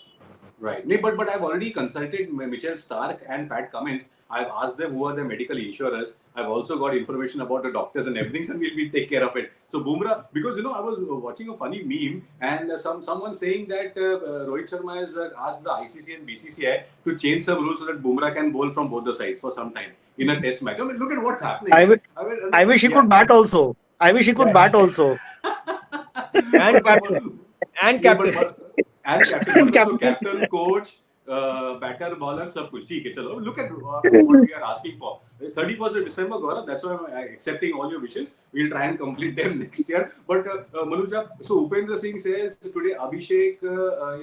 Right. No, but I've already consulted Mitchell Stark and Pat Cummins. I've asked them who are the medical insurers. I've also got information about the doctors and everything, so we'll take care of it. So Bumrah, because I was watching a funny meme and someone saying that Rohit Sharma has asked the ICC and BCCI to change some rules so that Bumrah can bowl from both the sides for some time in a test match. I mean, look at what's happening. I wish he could bat also. I wish he could bat also. And captain. And captain. And captain. So captain, coach, batter, bowler, सब कुछ ठीक है. चलो, look at what we are asking for. 31st of December, Gaurav. That's why I'm accepting all your wishes. We'll try and complete them next year. But Manuja, so Upendra Singh says today Abhishek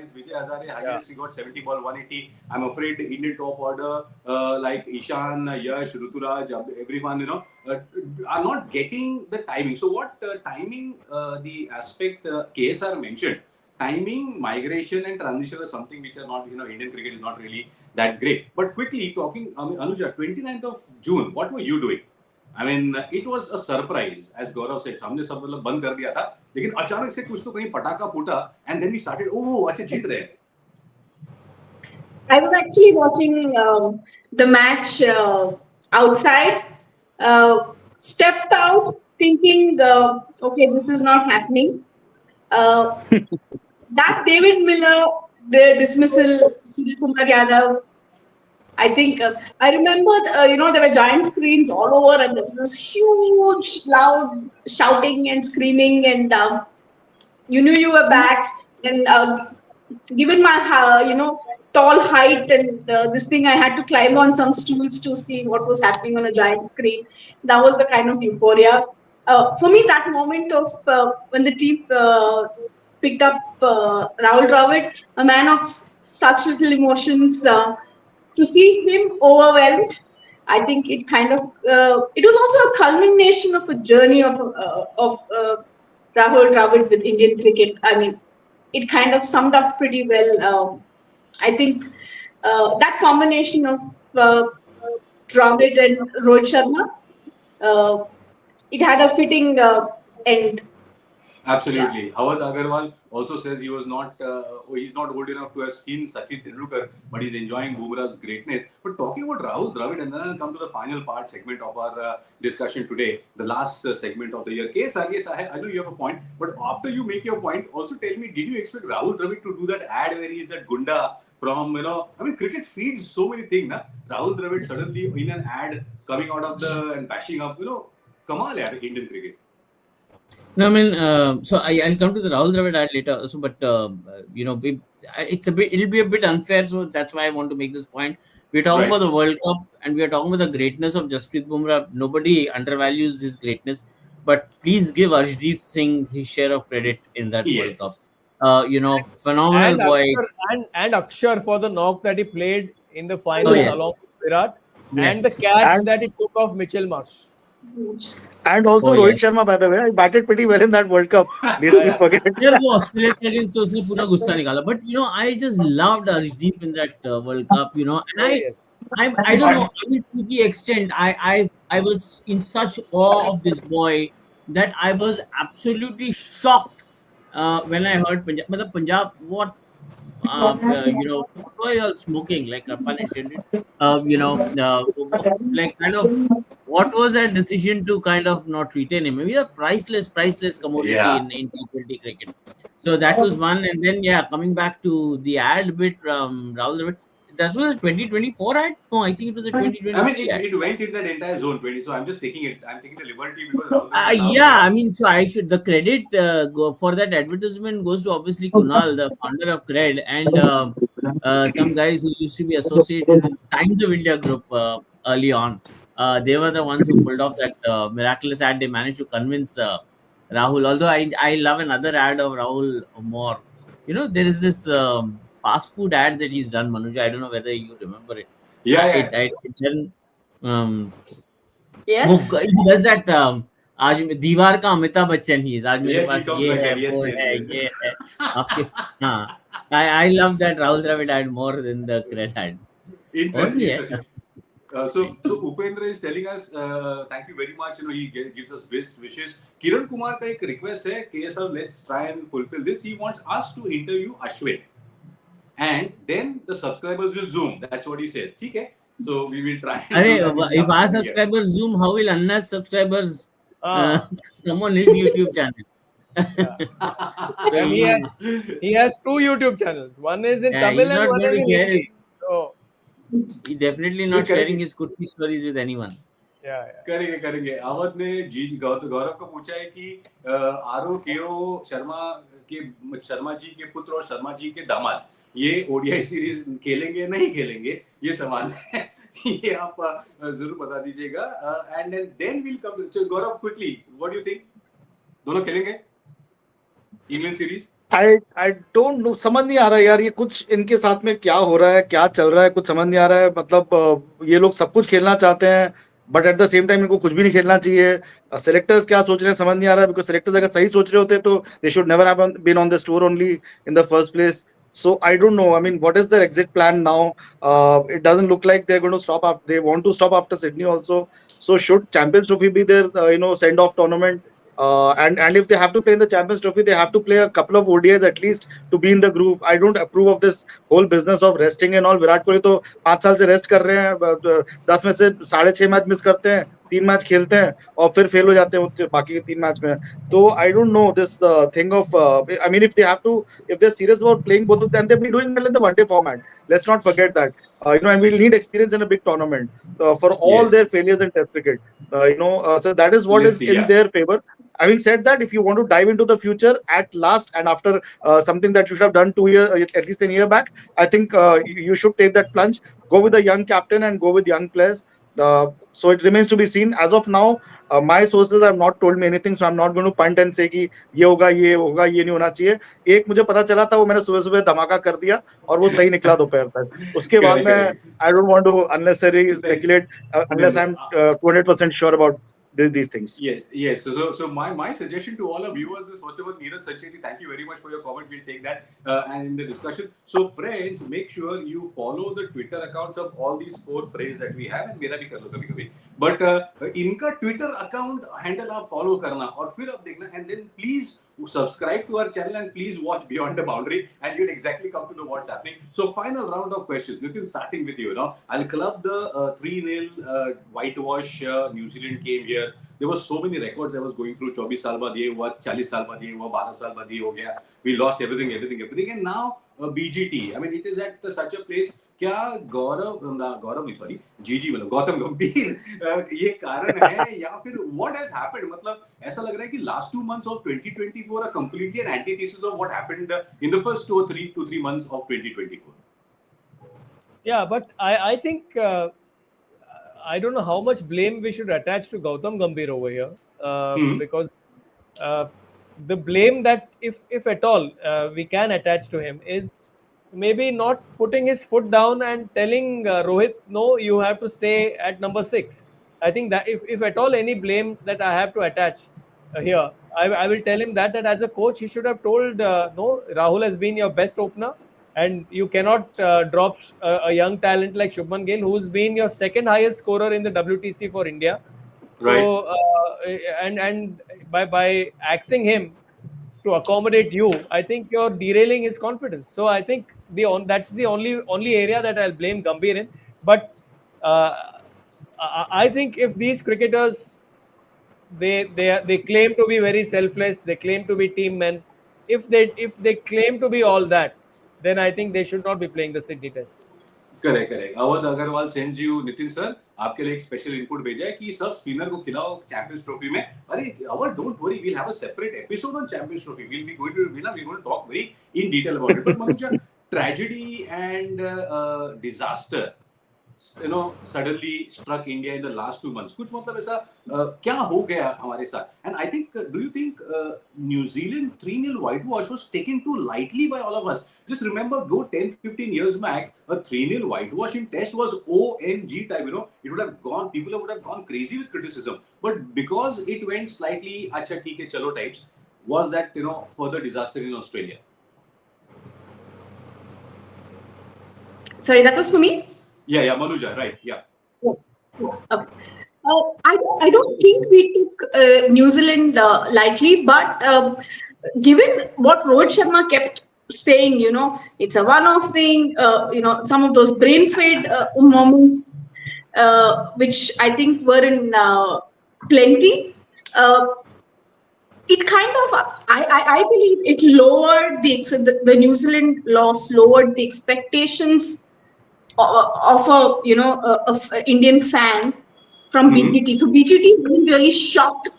is Vijay Hazare highest. He got 70 ball 180. I'm afraid the Indian top order like Ishan, Yash, Ruturaj, everyone are not getting the timing. So what timing? The aspect KSR mentioned. Timing, migration, and transition are something which are not, Indian cricket is not really that great. But quickly talking, Anuja, 29th of June, what were you doing? I mean, it was a surprise, as Gaurav said. हमने सब मतलब बंद कर दिया था, लेकिन अचानक से कुछ तो कहीं पटाखा फूटा, and then we started. Oh, अच्छा जीत रहे हैं. I was actually watching the match outside. Stepped out thinking, okay, this is not happening. That David Miller, the dismissal, Surya Kumar Yadav. I think I remember, there were giant screens all over, and there was this huge, loud shouting and screaming, and you knew you were back. And given my, tall height and this thing, I had to climb on some stools to see what was happening on a giant screen. That was the kind of euphoria. For me, that moment of when the team picked up Rahul Dravid, a man of such little emotions, to see him overwhelmed, I think it kind of it was also a culmination of a journey of Rahul Dravid with Indian cricket. I mean, it kind of summed up pretty well. I think that combination of Dravid and Rohit Sharma, it had a fitting end. Absolutely. Awad Agarwal also says he was not, he's not old enough to have seen Sachin Tendulkar, but he's enjoying Bumrah's greatness. But talking about Rahul Dravid, and then I'll come to the final part segment of our discussion today, the last segment of the year. Yes, I know you have a point, but after you make your point, also tell me, did you expect Rahul Dravid to do that ad where he's that Gunda from, I mean, cricket feeds so many things, na? Rahul Dravid suddenly in an ad coming out of and bashing up, kamal yaar, Indian cricket. No, I mean, so I'll come to the Rahul Dravid ad later. So, but it'll be a bit unfair. So that's why I want to make this point. We're talking about the World Cup, and we are talking about the greatness of Jasprit Bumrah. Nobody undervalues his greatness, but please give Arshdeep Singh his share of credit in that World Cup. Phenomenal and boy. And Akshar for the knock that he played in the finals along with Virat, and the catch that he took off Mitchell Marsh. And also Rohit Sharma, by the way, I batted pretty well in that World Cup. Let's forget. But I just loved Arshdeep in that World Cup. And I don't know, to the extent I was in such awe of this boy that I was absolutely shocked when I heard Punjab. What boy are smoking, like pun intended. Like kind of. What was that decision to kind of not retain him? Maybe a priceless commodity in T20 cricket. So that was one. And then, coming back to the ad bit from Rahul Dravid, that was a 2024 ad? No, I think it was a 2020 I mean, it went in that entire zone 20. So I'm just taking it. I'm taking the liberty because Rahul I mean, so I should, the credit go for that advertisement goes to obviously Kunal, the founder of Cred, and some guys who used to be associated with Times of India group early on. They were the ones who pulled off that miraculous ad. They managed to convince Rahul. Although I love another ad of Rahul more. There is this fast food ad that he's done, Manuja. I don't know whether you remember it. Yes. He does that. आज दीवार का अमिताभ बच्चन ही आज मेरे पास ये है वो है ये है आपके हाँ I love that Rahul Dravid ad more than the Cred ad. Interesting. So Upendra is telling us, thank you very much. He gives us best wishes. Kiran Kumar ka ek request hai, KSR, let's try and fulfill this. He wants us to interview Ashwin. and then the subscribers will zoom. That's what he says. Okay, so we will try and do Arey, that in the if our upcoming year. subscribers zoom, how will Anna's subscribers Ah, come on his YouTube channel? yeah. So And he has two YouTube channels. One is in yeah, he's Tamil and not one going is to in share his. Hindi. So He's definitely नहीं not sharing करेंगे his cookie stories with anyone. yeah. करेंगे करेंगे अवध ने जी गौरव को पूछा है कि RO केओ शर्मा जी के पुत्र और शर्मा जी के दामाद ये ओडीआई सीरीज खेलेंगे या नहीं खेलेंगे, ये सवाल है। ये आप जरूर बता दीजिएगा। And then will come Gaurav quickly, what do you think, दोनों खेलेंगे England series? I don't know, समझ नहीं आ रहा है यार, ये कुछ इनके साथ में क्या हो रहा है, क्या चल रहा है, कुछ समझ नहीं आ रहा है। मतलब ये लोग सब कुछ खेलना चाहते हैं but at the same time इनको कुछ भी नहीं खेलना चाहिए। सेलेक्टर्स क्या सोच रहे हैं समझ नहीं आ रहा है, बिकॉज सेलेक्टर्स अगर सही सोच रहे होते तो they should never have been on this tour only in the first place. So I don't know. I mean, what is their exit plan now? It doesn't look like they're going to stop. They want to stop after Sydney also. So should Champions Trophy be their send off tournament? And if they have to play in the Champions Trophy, they have to play a couple of ODIs at least to be in the groove. I don't approve of this whole business of resting and all. Virat Kohli तो 5 साल से rest कर रहे हैं, 10 में से 6.5 match miss करते हैं, 3 मैच खेलते हैं और फिर फेल हो जाते हैं बाकी के 3 मैच में। तो I don't know this thing of I mean, if they're serious about playing both of them, they've been doing well in the one-day format. Let's not forget that. And we'll need experience in a big tournament for all Yes, their failures in Test cricket. So that is what let's is see. in Yeah, their favor. Having said that, if you want to dive into the future at last and after something that you should have done 2 years, at least a year back, I think you should take that plunge, go with a young captain and go with young players. So it remains to be seen. As of now, my sources have not told me anything, so I'm not going to punt and say कि ये होगा ये होगा ये नहीं होना चाहिए। एक मुझे पता चला था, वो मैंने सुबह सुबह धमाका कर दिया और वो सही निकला दोपहर तक। उसके बाद correct, में correct. I don't want to unnecessarily Then, speculate unless then I'm 200% sure about these things. yes, yes. So my suggestion to all our viewers is, first of all, Neeraj Sancheti, thank you very much for your comment. We'll take that and in the discussion. So friends, make sure you follow the Twitter accounts of all these 4 friends that we have, and मेरा भी कर लो कभी कभी, but इनका Twitter account handle आप follow करना और फिर आप देखना, and then please subscribe to our channel and please watch Beyond the Boundary and you'll exactly come to know what's happening. So final round of questions. Nitin, starting with you. I'll club the 3-0 whitewash New Zealand came here. There were so many records I was going through. 24 साल बाद ये हुआ, 40 साल बाद ये हुआ, 12 साल बाद ये हो गया. We lost everything, and now BGT. I mean, it is at such a place. क्या गौरव नहीं, सॉरी, जीजी मतलब गौतम गंभीर ये कारण है या फिर what has happened? मतलब ऐसा लग रहा है कि last 2 months of 2024 are completely an antithesis of what happened in the first 2 or 3 months of 2024. Yeah, but I think I don't know how much blame we should attach to Gautam Gambhir over here, because the blame that if at all we can attach to him is maybe not putting his foot down and telling Rohit, no, you have to stay at number 6. I think that if at all any blame that I have to attach here, I will tell him that as a coach, he should have told, no, Rahul has been your best opener and you cannot drop a young talent like Shubman Gill, who's been your second highest scorer in the WTC for India. Right. So, and by axing him to accommodate you, I think you're derailing his confidence. So I think that's the only area that I'll blame Gambhir in. But I think if these cricketers they claim to be very selfless, they claim to be team men. If they claim to be all that, then I think they should not be playing the Sydney Test. Correct. Awadh Agarwal sends you Nitin sir आपके लिए एक special input भेजा है कि सब spinner को खिलाओ champions trophy में। अरे Awadh, don't worry, we'll have a separate episode on champions trophy. We'll be going to we going to talk very in detail about it. But Manuja, tragedy and disaster suddenly struck India in the last 2 months. कुछ मतलब ऐसा क्या हो गया हमारे साथ? And I think, do you think New Zealand 3-0 whitewash was taken too lightly by all of us? Just remember, go 10-15 years back, a 3-0 whitewash in Test was OMG type. It would have gone, people would have gone crazy with criticism. But because it went slightly, अच्छा ठीक है चलो types, was that further disaster in Australia? Sorry, that was for me. Yeah, Manuja, right? Yeah. I don't think we took New Zealand lightly, but given what Rohit Sharma kept saying, it's a one-off thing, some of those brain fade moments, which I think were in plenty. Uh, it kind of, I believe it lowered the New Zealand loss lowered the expectations of of a Indian fan from Mhm. BGT. So BGT really shocked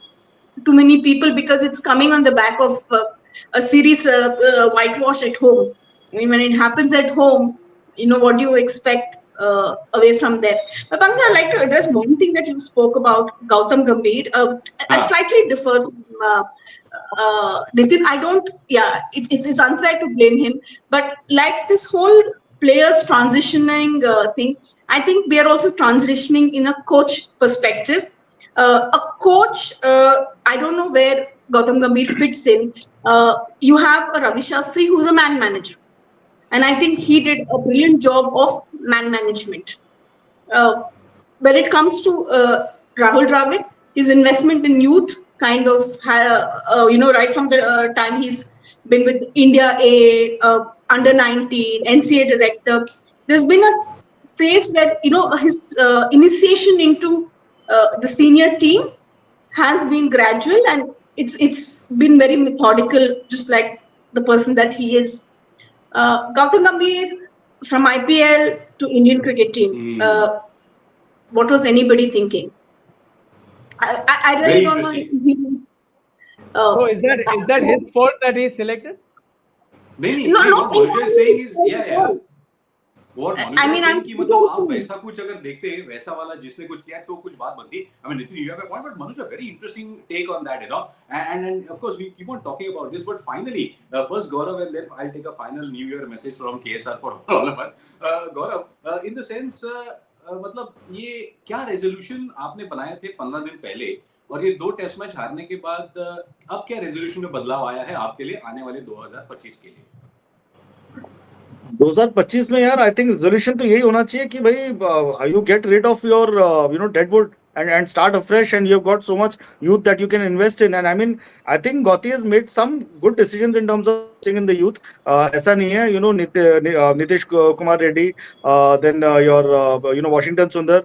too many people because it's coming on the back of a series whitewash at home. I mean, when it happens at home, what do you expect away from there? But Pankaj, I'd like to address one thing that you spoke about, Gautam Gambhir. I Ah, slightly differ from Nitin. I don't, yeah, it's unfair to blame him, but like this whole players transitioning thing, I think we are also transitioning in a coach perspective. A coach, I don't know where Gautam Gambhir fits in. You have a Ravi Shastri who's a man manager, and I think he did a brilliant job of man management. Uh, when it comes to Rahul Dravid, his investment in youth kind of, right from the time he's been with India A, under 19, NCA director, there's been a phase where, his initiation into the senior team has been gradual, and it's been very methodical, just like the person that he is. Gautam Gambhir, from IPL to Indian cricket team. hmm. What was anybody thinking? I really Very don't know if interesting. he was. So Uh, is that his fault that he's selected? नहीं no, नहीं not what Manuja is saying is entirely. yeah. What I Manuja is mean, I'm saying कि मतलब आप saying, वैसा कुछ अगर देखते वैसा वाला जिसने कुछ किया तो कुछ बात बनती. I mean, Nitin, you have a point, but Manuja, very interesting take on that, and of course we keep on talking about this, but finally, first Gaurav, and then I'll take a final New Year message from KSR for all of us. Gaurav, in the sense, मतलब ये क्या resolution आपने बनाए थे 15 दिन पहले, और ये 2 टेस्ट मैच हारने के बाद अब क्या रेजोल्यूशन में बदलाव आया है आपके लिए आने वाले 2025 के लिए? 2025 में यार आई थिंक रेजोल्यूशन तो यही होना चाहिए कि भाई you get rid of your deadwood and start afresh, and you've got so much youth that you can invest in. And I mean, I think Gauti has made some good decisions in terms of investing in the youth. ऐसा नहीं है, Nitish Kumar Reddy, then your Washington Sundar,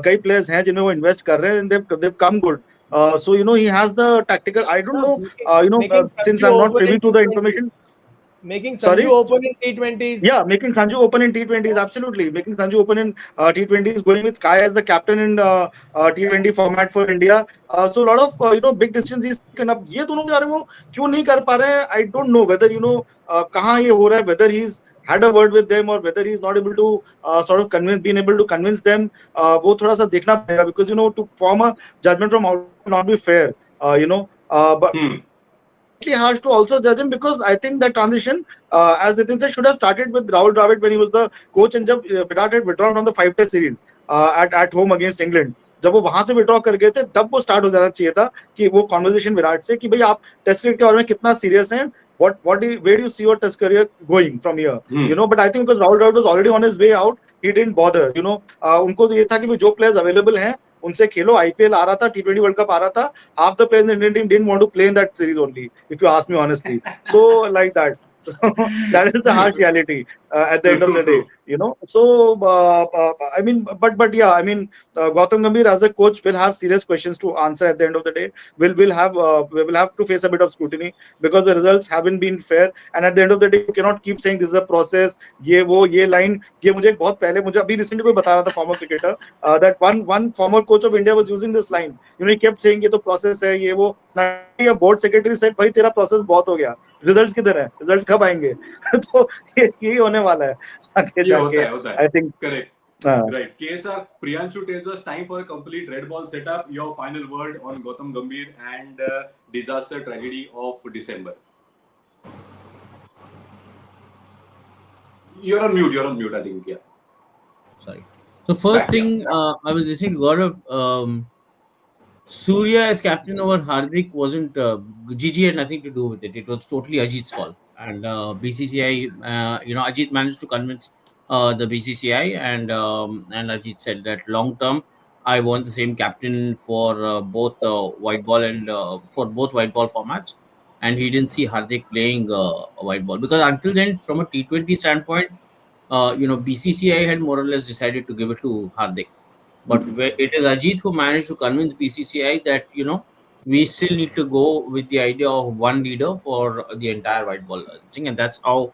कई players हैं जिन्हें वो invest कर रहे हैं, and they've come good. So he has the tactical. I don't No, know, making since Sanju I'm not open in privy to the T20s. information. Making Sanju Sorry. open in T20s. Yeah, making Sanju open in T20s, absolutely. Making Sanju open in T20s, going with Sky as the captain in T20 format for India. So a lot of big decisions he's taken up. ये दोनों के बारे में वो क्यों नहीं कर पा रहे हैं? I don't know whether कहाँ ये हो रहा है, whether he's had a word with them or whether he's not able to sort of been able to convince them. वो थोड़ा सा देखना पड़ेगा, because to form a judgment from outside will not be fair. But harsh to also judge him, because I think that transition, as Nitin said, should have started with Rahul Dravid when he was the coach, and जब Virat had withdrawn from the 5-test series at home against England, जब वो वहां से withdraw कर गए थे, तब वो स्टार्ट हो जाना चाहिए था कि वो कॉन्वर्सेशन विराट से कि भाई आप टेस्ट क्रिकेट के बारे में कितना सीरियस हैं, where do you see your test career going from here? But I think because Rahul Dravid was already on his way out, he didn't bother. उनको तो ये था कि जो players available हैं उनसे खेलो. आईपीएल आ रहा था, T20 World Cup आ रहा था. Half the players in the Indian team didn't want to play in that series only, if you ask me honestly. So like that. That is the harsh reality at the True, end of true, the day. true. So I mean, but yeah, I mean, Gautam Gambhir as a coach will have serious questions to answer at the end of the day. We will have to face a bit of scrutiny, because the results haven't been fair. And at the end of the day, you cannot keep saying this is a process. ये line, ये मुझे बहुत पहले, मुझे अभी recently कोई बता रहा था, former cricketer, that one former coach of India was using this line. He kept saying ये तो process है, ये वो. A board secretary said, भाई तेरा process बहुत हो गया, रिजल्ट्स किधर है, रिजल्ट्स कब आएंगे? तो यही होने वाला है आगे ये जाके, होता है I think. correct. Right. KSR, Priyanshu tells us time for a complete red ball setup. Your final word on Gautam Gambhir and disaster tragedy of December. You're on mute, I think. Yeah. Sorry. So first Back, yeah. thing, I was listening to Gaurav. Surya as captain over Hardik wasn't GG had nothing to do with it. It was totally Ajit's call, and BCCI, Ajit managed to convince the BCCI, and Ajit said that long term, I want the same captain for both white ball and for both white ball formats. and he didn't see Hardik playing a white ball, because until then, from a T20 standpoint, BCCI had more or less decided to give it to Hardik. But it is Ajit who managed to convince BCCI that we still need to go with the idea of one leader for the entire white ball thing, and that's how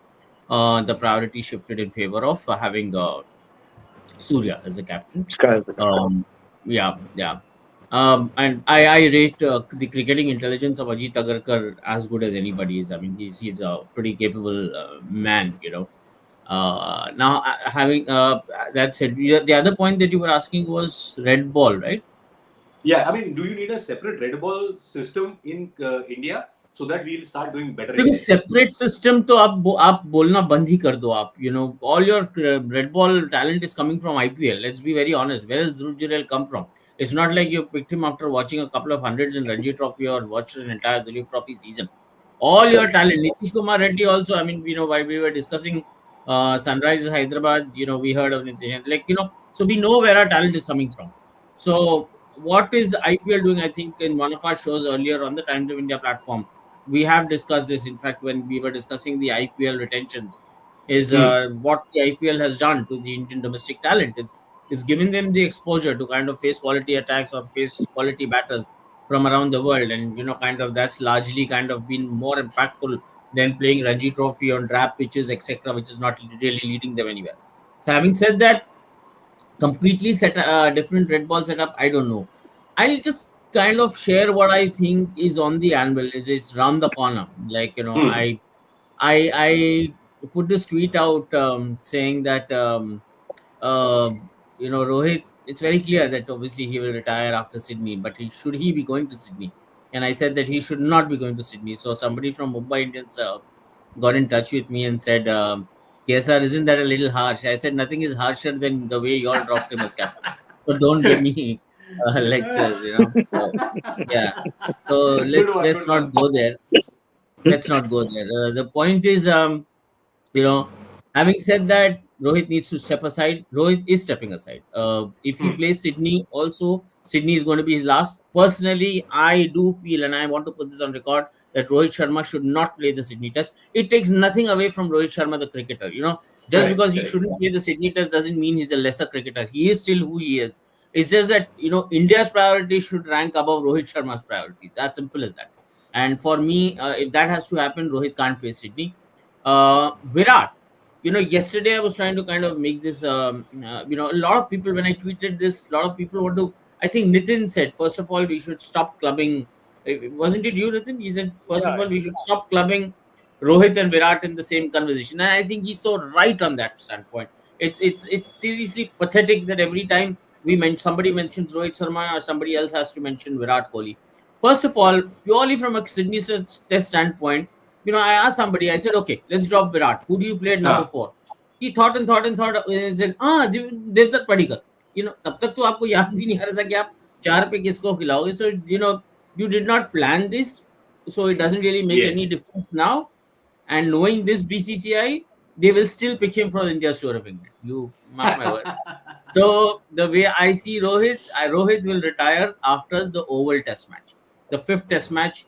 the priority shifted in favor of having Surya as a captain. Sky. Yeah, yeah. And I rate the cricketing intelligence of Ajit Agarkar as good as anybody is. I mean, he's a pretty capable man. Now, having that said, the other point that you were asking was red ball, right? Yeah, I mean, do you need a separate red ball system in India so that we'll start doing better देखो innings? Separate system तो आप बोलना बंद ही कर दो आप all your red ball talent is coming from IPL. Let's be very honest. Where does Dhruv Jurel come from? It's not like you picked him after watching a couple of hundreds in Ranji Trophy or watched an entire Duleep Trophy season. All your talent, Nitish Kumar Reddy also. I mean, while we were discussing Sunrisers Hyderabad, we heard of Nitish, so we know where our talent is coming from. So what is IPL doing? I think in one of our shows earlier on the Times of India platform, we have discussed this. In fact, when we were discussing the IPL retentions, is what the IPL has done to the Indian domestic talent. Is giving them the exposure to kind of face quality attacks or face quality batters from around the world, and kind of that's largely kind of been more impactful than playing Ranji Trophy on drab pitches, etc., which is not really leading them anywhere. So, having said that, completely set different red ball setup, I don't know. I'll just kind of share what I think is on the anvil. Is round the corner. I put this tweet out saying that uh, Rohit, it's very clear that obviously he will retire after Sydney, but he be going to Sydney? And I said that he should not be going to Sydney. So somebody from Mumbai Indians got in touch with me and said, KSR, isn't that a little harsh? I said nothing is harsher than the way you all dropped him as captain. So don't give me lectures, So, yeah. So Good one, let's good one. not go there. Let's not go there. The point is, you know, having said that, Rohit needs to step aside. Rohit is stepping aside. If he plays Sydney, also Sydney is going to be his last. Personally, I do feel, and I want to put this on record, that Rohit Sharma should not play the Sydney Test. It takes nothing away from Rohit Sharma, the cricketer. Just Correct, because he correct. shouldn't play the Sydney Test doesn't mean he's a lesser cricketer. He is still who he is. It's just that India's priorities should rank above Rohit Sharma's priorities. As simple as that. And for me, if that has to happen, Rohit can't play Sydney. Virat, yesterday I was trying to kind of make this, a lot of people, when I tweeted this, a lot of people want to, I think Nitin said, first of all, we should stop clubbing. Wasn't it you, Nitin? He said, first of Yeah, all, we should stop clubbing Rohit and Virat in the same conversation. And I think he's so right on that standpoint. It's seriously pathetic that every time somebody mentions Rohit Sharma or somebody else has to mention Virat Kohli. First of all, purely from a Sydney Test standpoint, I asked somebody, I said, okay, let's drop Virat. Who do you play at number Ah, 4? He thought and thought and thought and said, Devdutt Padikkal. तब तक तो आपको याद भी नहीं आ रहा था कि आप 4 पे किसको खिलाओगे. So, you did not plan this. So, it doesn't really make any yes. difference now. And knowing this BCCI, they will still pick him for India's tour of England. You mark my words. So, the way I see Rohit will retire after the Oval Test match. The 5th Test match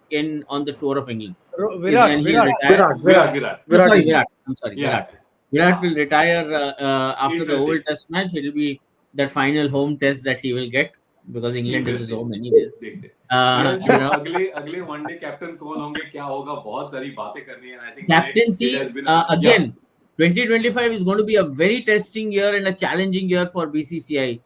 on the tour of England is when he'll Virat. retire. Virat, Virat. No, sorry, Virat. I'm sorry, Yeah. Virat. Virat will retire after the Oval Interesting. Test match. It will be that final home test that he will get, because England is his home anyways. देखते. Uh, Priyanshu, you know, अगले one day captain कौन होंगे, क्या होगा, बहुत सारी बातें करनी है. I think captaincy, it has been again, 2025 is going to be a very testing year and a challenging year for BCCI.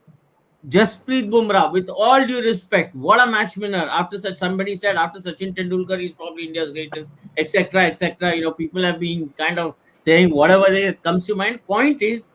Jasprit Bumrah, with all due respect, what a match winner. Somebody said after Sachin Tendulkar, he's probably India's greatest, etc., etc. People have been kind of saying whatever comes to mind. Point is,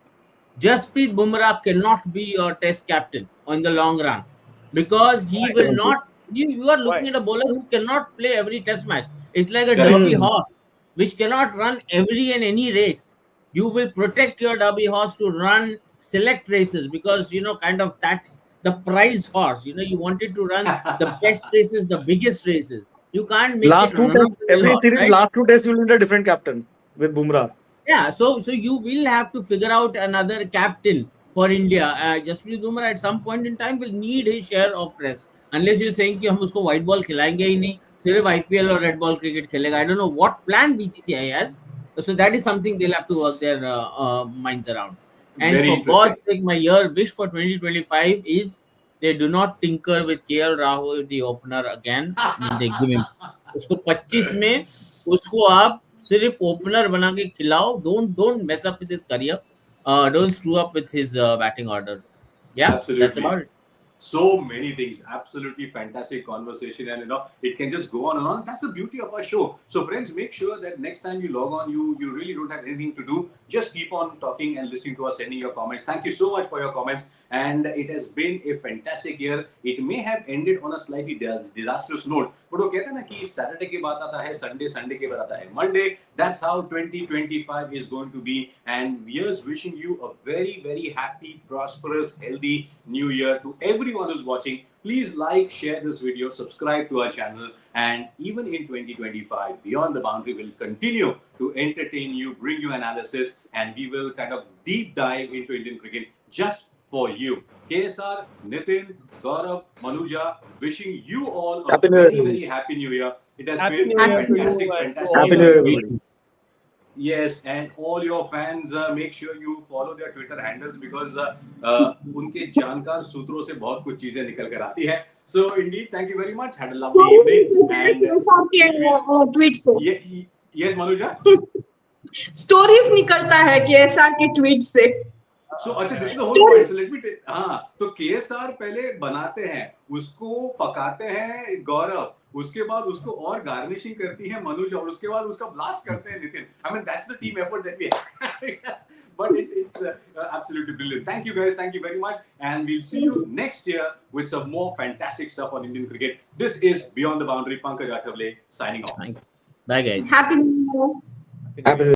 Jasprit Bumrah cannot be your test captain in the long run, because he will not. You are looking Why? at a bowler who cannot play every test match. It's like a Correct. derby horse which cannot run every and any race. You will protect your derby horse to run select races, because kind of that's the prized horse. You wanted to run the best races, the biggest races. You can't make Last it two run tests, of the mill every horse, series, right? last 2 tests, you will need a different captain with Bumrah. Yeah, so you will have to figure out another captain for India. Jasprit Bumrah at some point in time will need his share of rest. unless you're saying कि हम उसको white ball खिलाएंगे ही नहीं, सिर्फ IPL और red ball cricket खेलेगा. I don't know what plan BCCI has. So that is something they'll have to work their minds around. And Very for interesting. God's sake, my wish for 2025 is they do not tinker with KL Rahul, the opener, again when they give him. उसको 25 में उसको आप सिर्फ opener बना के खिलाओ. Don't mess up with his career. Don't screw up with his batting order. Yeah, that's Absolutely. about it. So many things. Absolutely fantastic conversation, and it can just go on and on. That's the beauty of our show. So friends, make sure that next time you log on, you really don't have anything to do. Just keep on talking and listening to us, sending your comments. Thank you so much for your comments, and it has been a fantastic year. It may have ended on a slightly disastrous note, but वो कहते हैं ना कि Saturday के बाद आता है Sunday के बाद आता है Monday. That's how 2025 is going to be, and we are wishing you a very, very happy, prosperous, healthy new year to everyone who's watching. Please like, share this video, subscribe to our channel, and even in 2025, Beyond the Boundary will continue to entertain you, bring you analysis, and we will kind of deep dive into Indian cricket just for you. KSR, Nitin, Gaurav, Manuja, wishing you all a Happy New Year, very, everybody. very happy new year. It has Happy been New a Year to you fantastic, and to fantastic all Happy of New Year, you. everybody. Yes, and all your fans, make sure you follow their Twitter handles because उनके जानकार सूत्रों से बहुत कुछ चीजें निकल कर आती है. So indeed, thank you very much. Had a lovely evening. And tweet से yes, Manuja. स्टोरीज निकलता है KSR के ट्वीट से. So अच्छा, this is the whole point. So let me tell. हाँ, तो KSR पहले बनाते हैं, उसको पकाते हैं गौरव, उसके बाद उसको और गार्निशिंग करती है मनुजा, और उसके बाद उसका ब्लास्ट करते हैं Nitin. I mean, that's the team effort that we have. But it's absolutely brilliant. Thank you guys. Thank you very much. And we'll see you next year with some more fantastic stuff on Indian cricket. This is Beyond the Boundary. Pankaj Akhavle signing off. Bye, guys. Happy New Year. Happy New Year.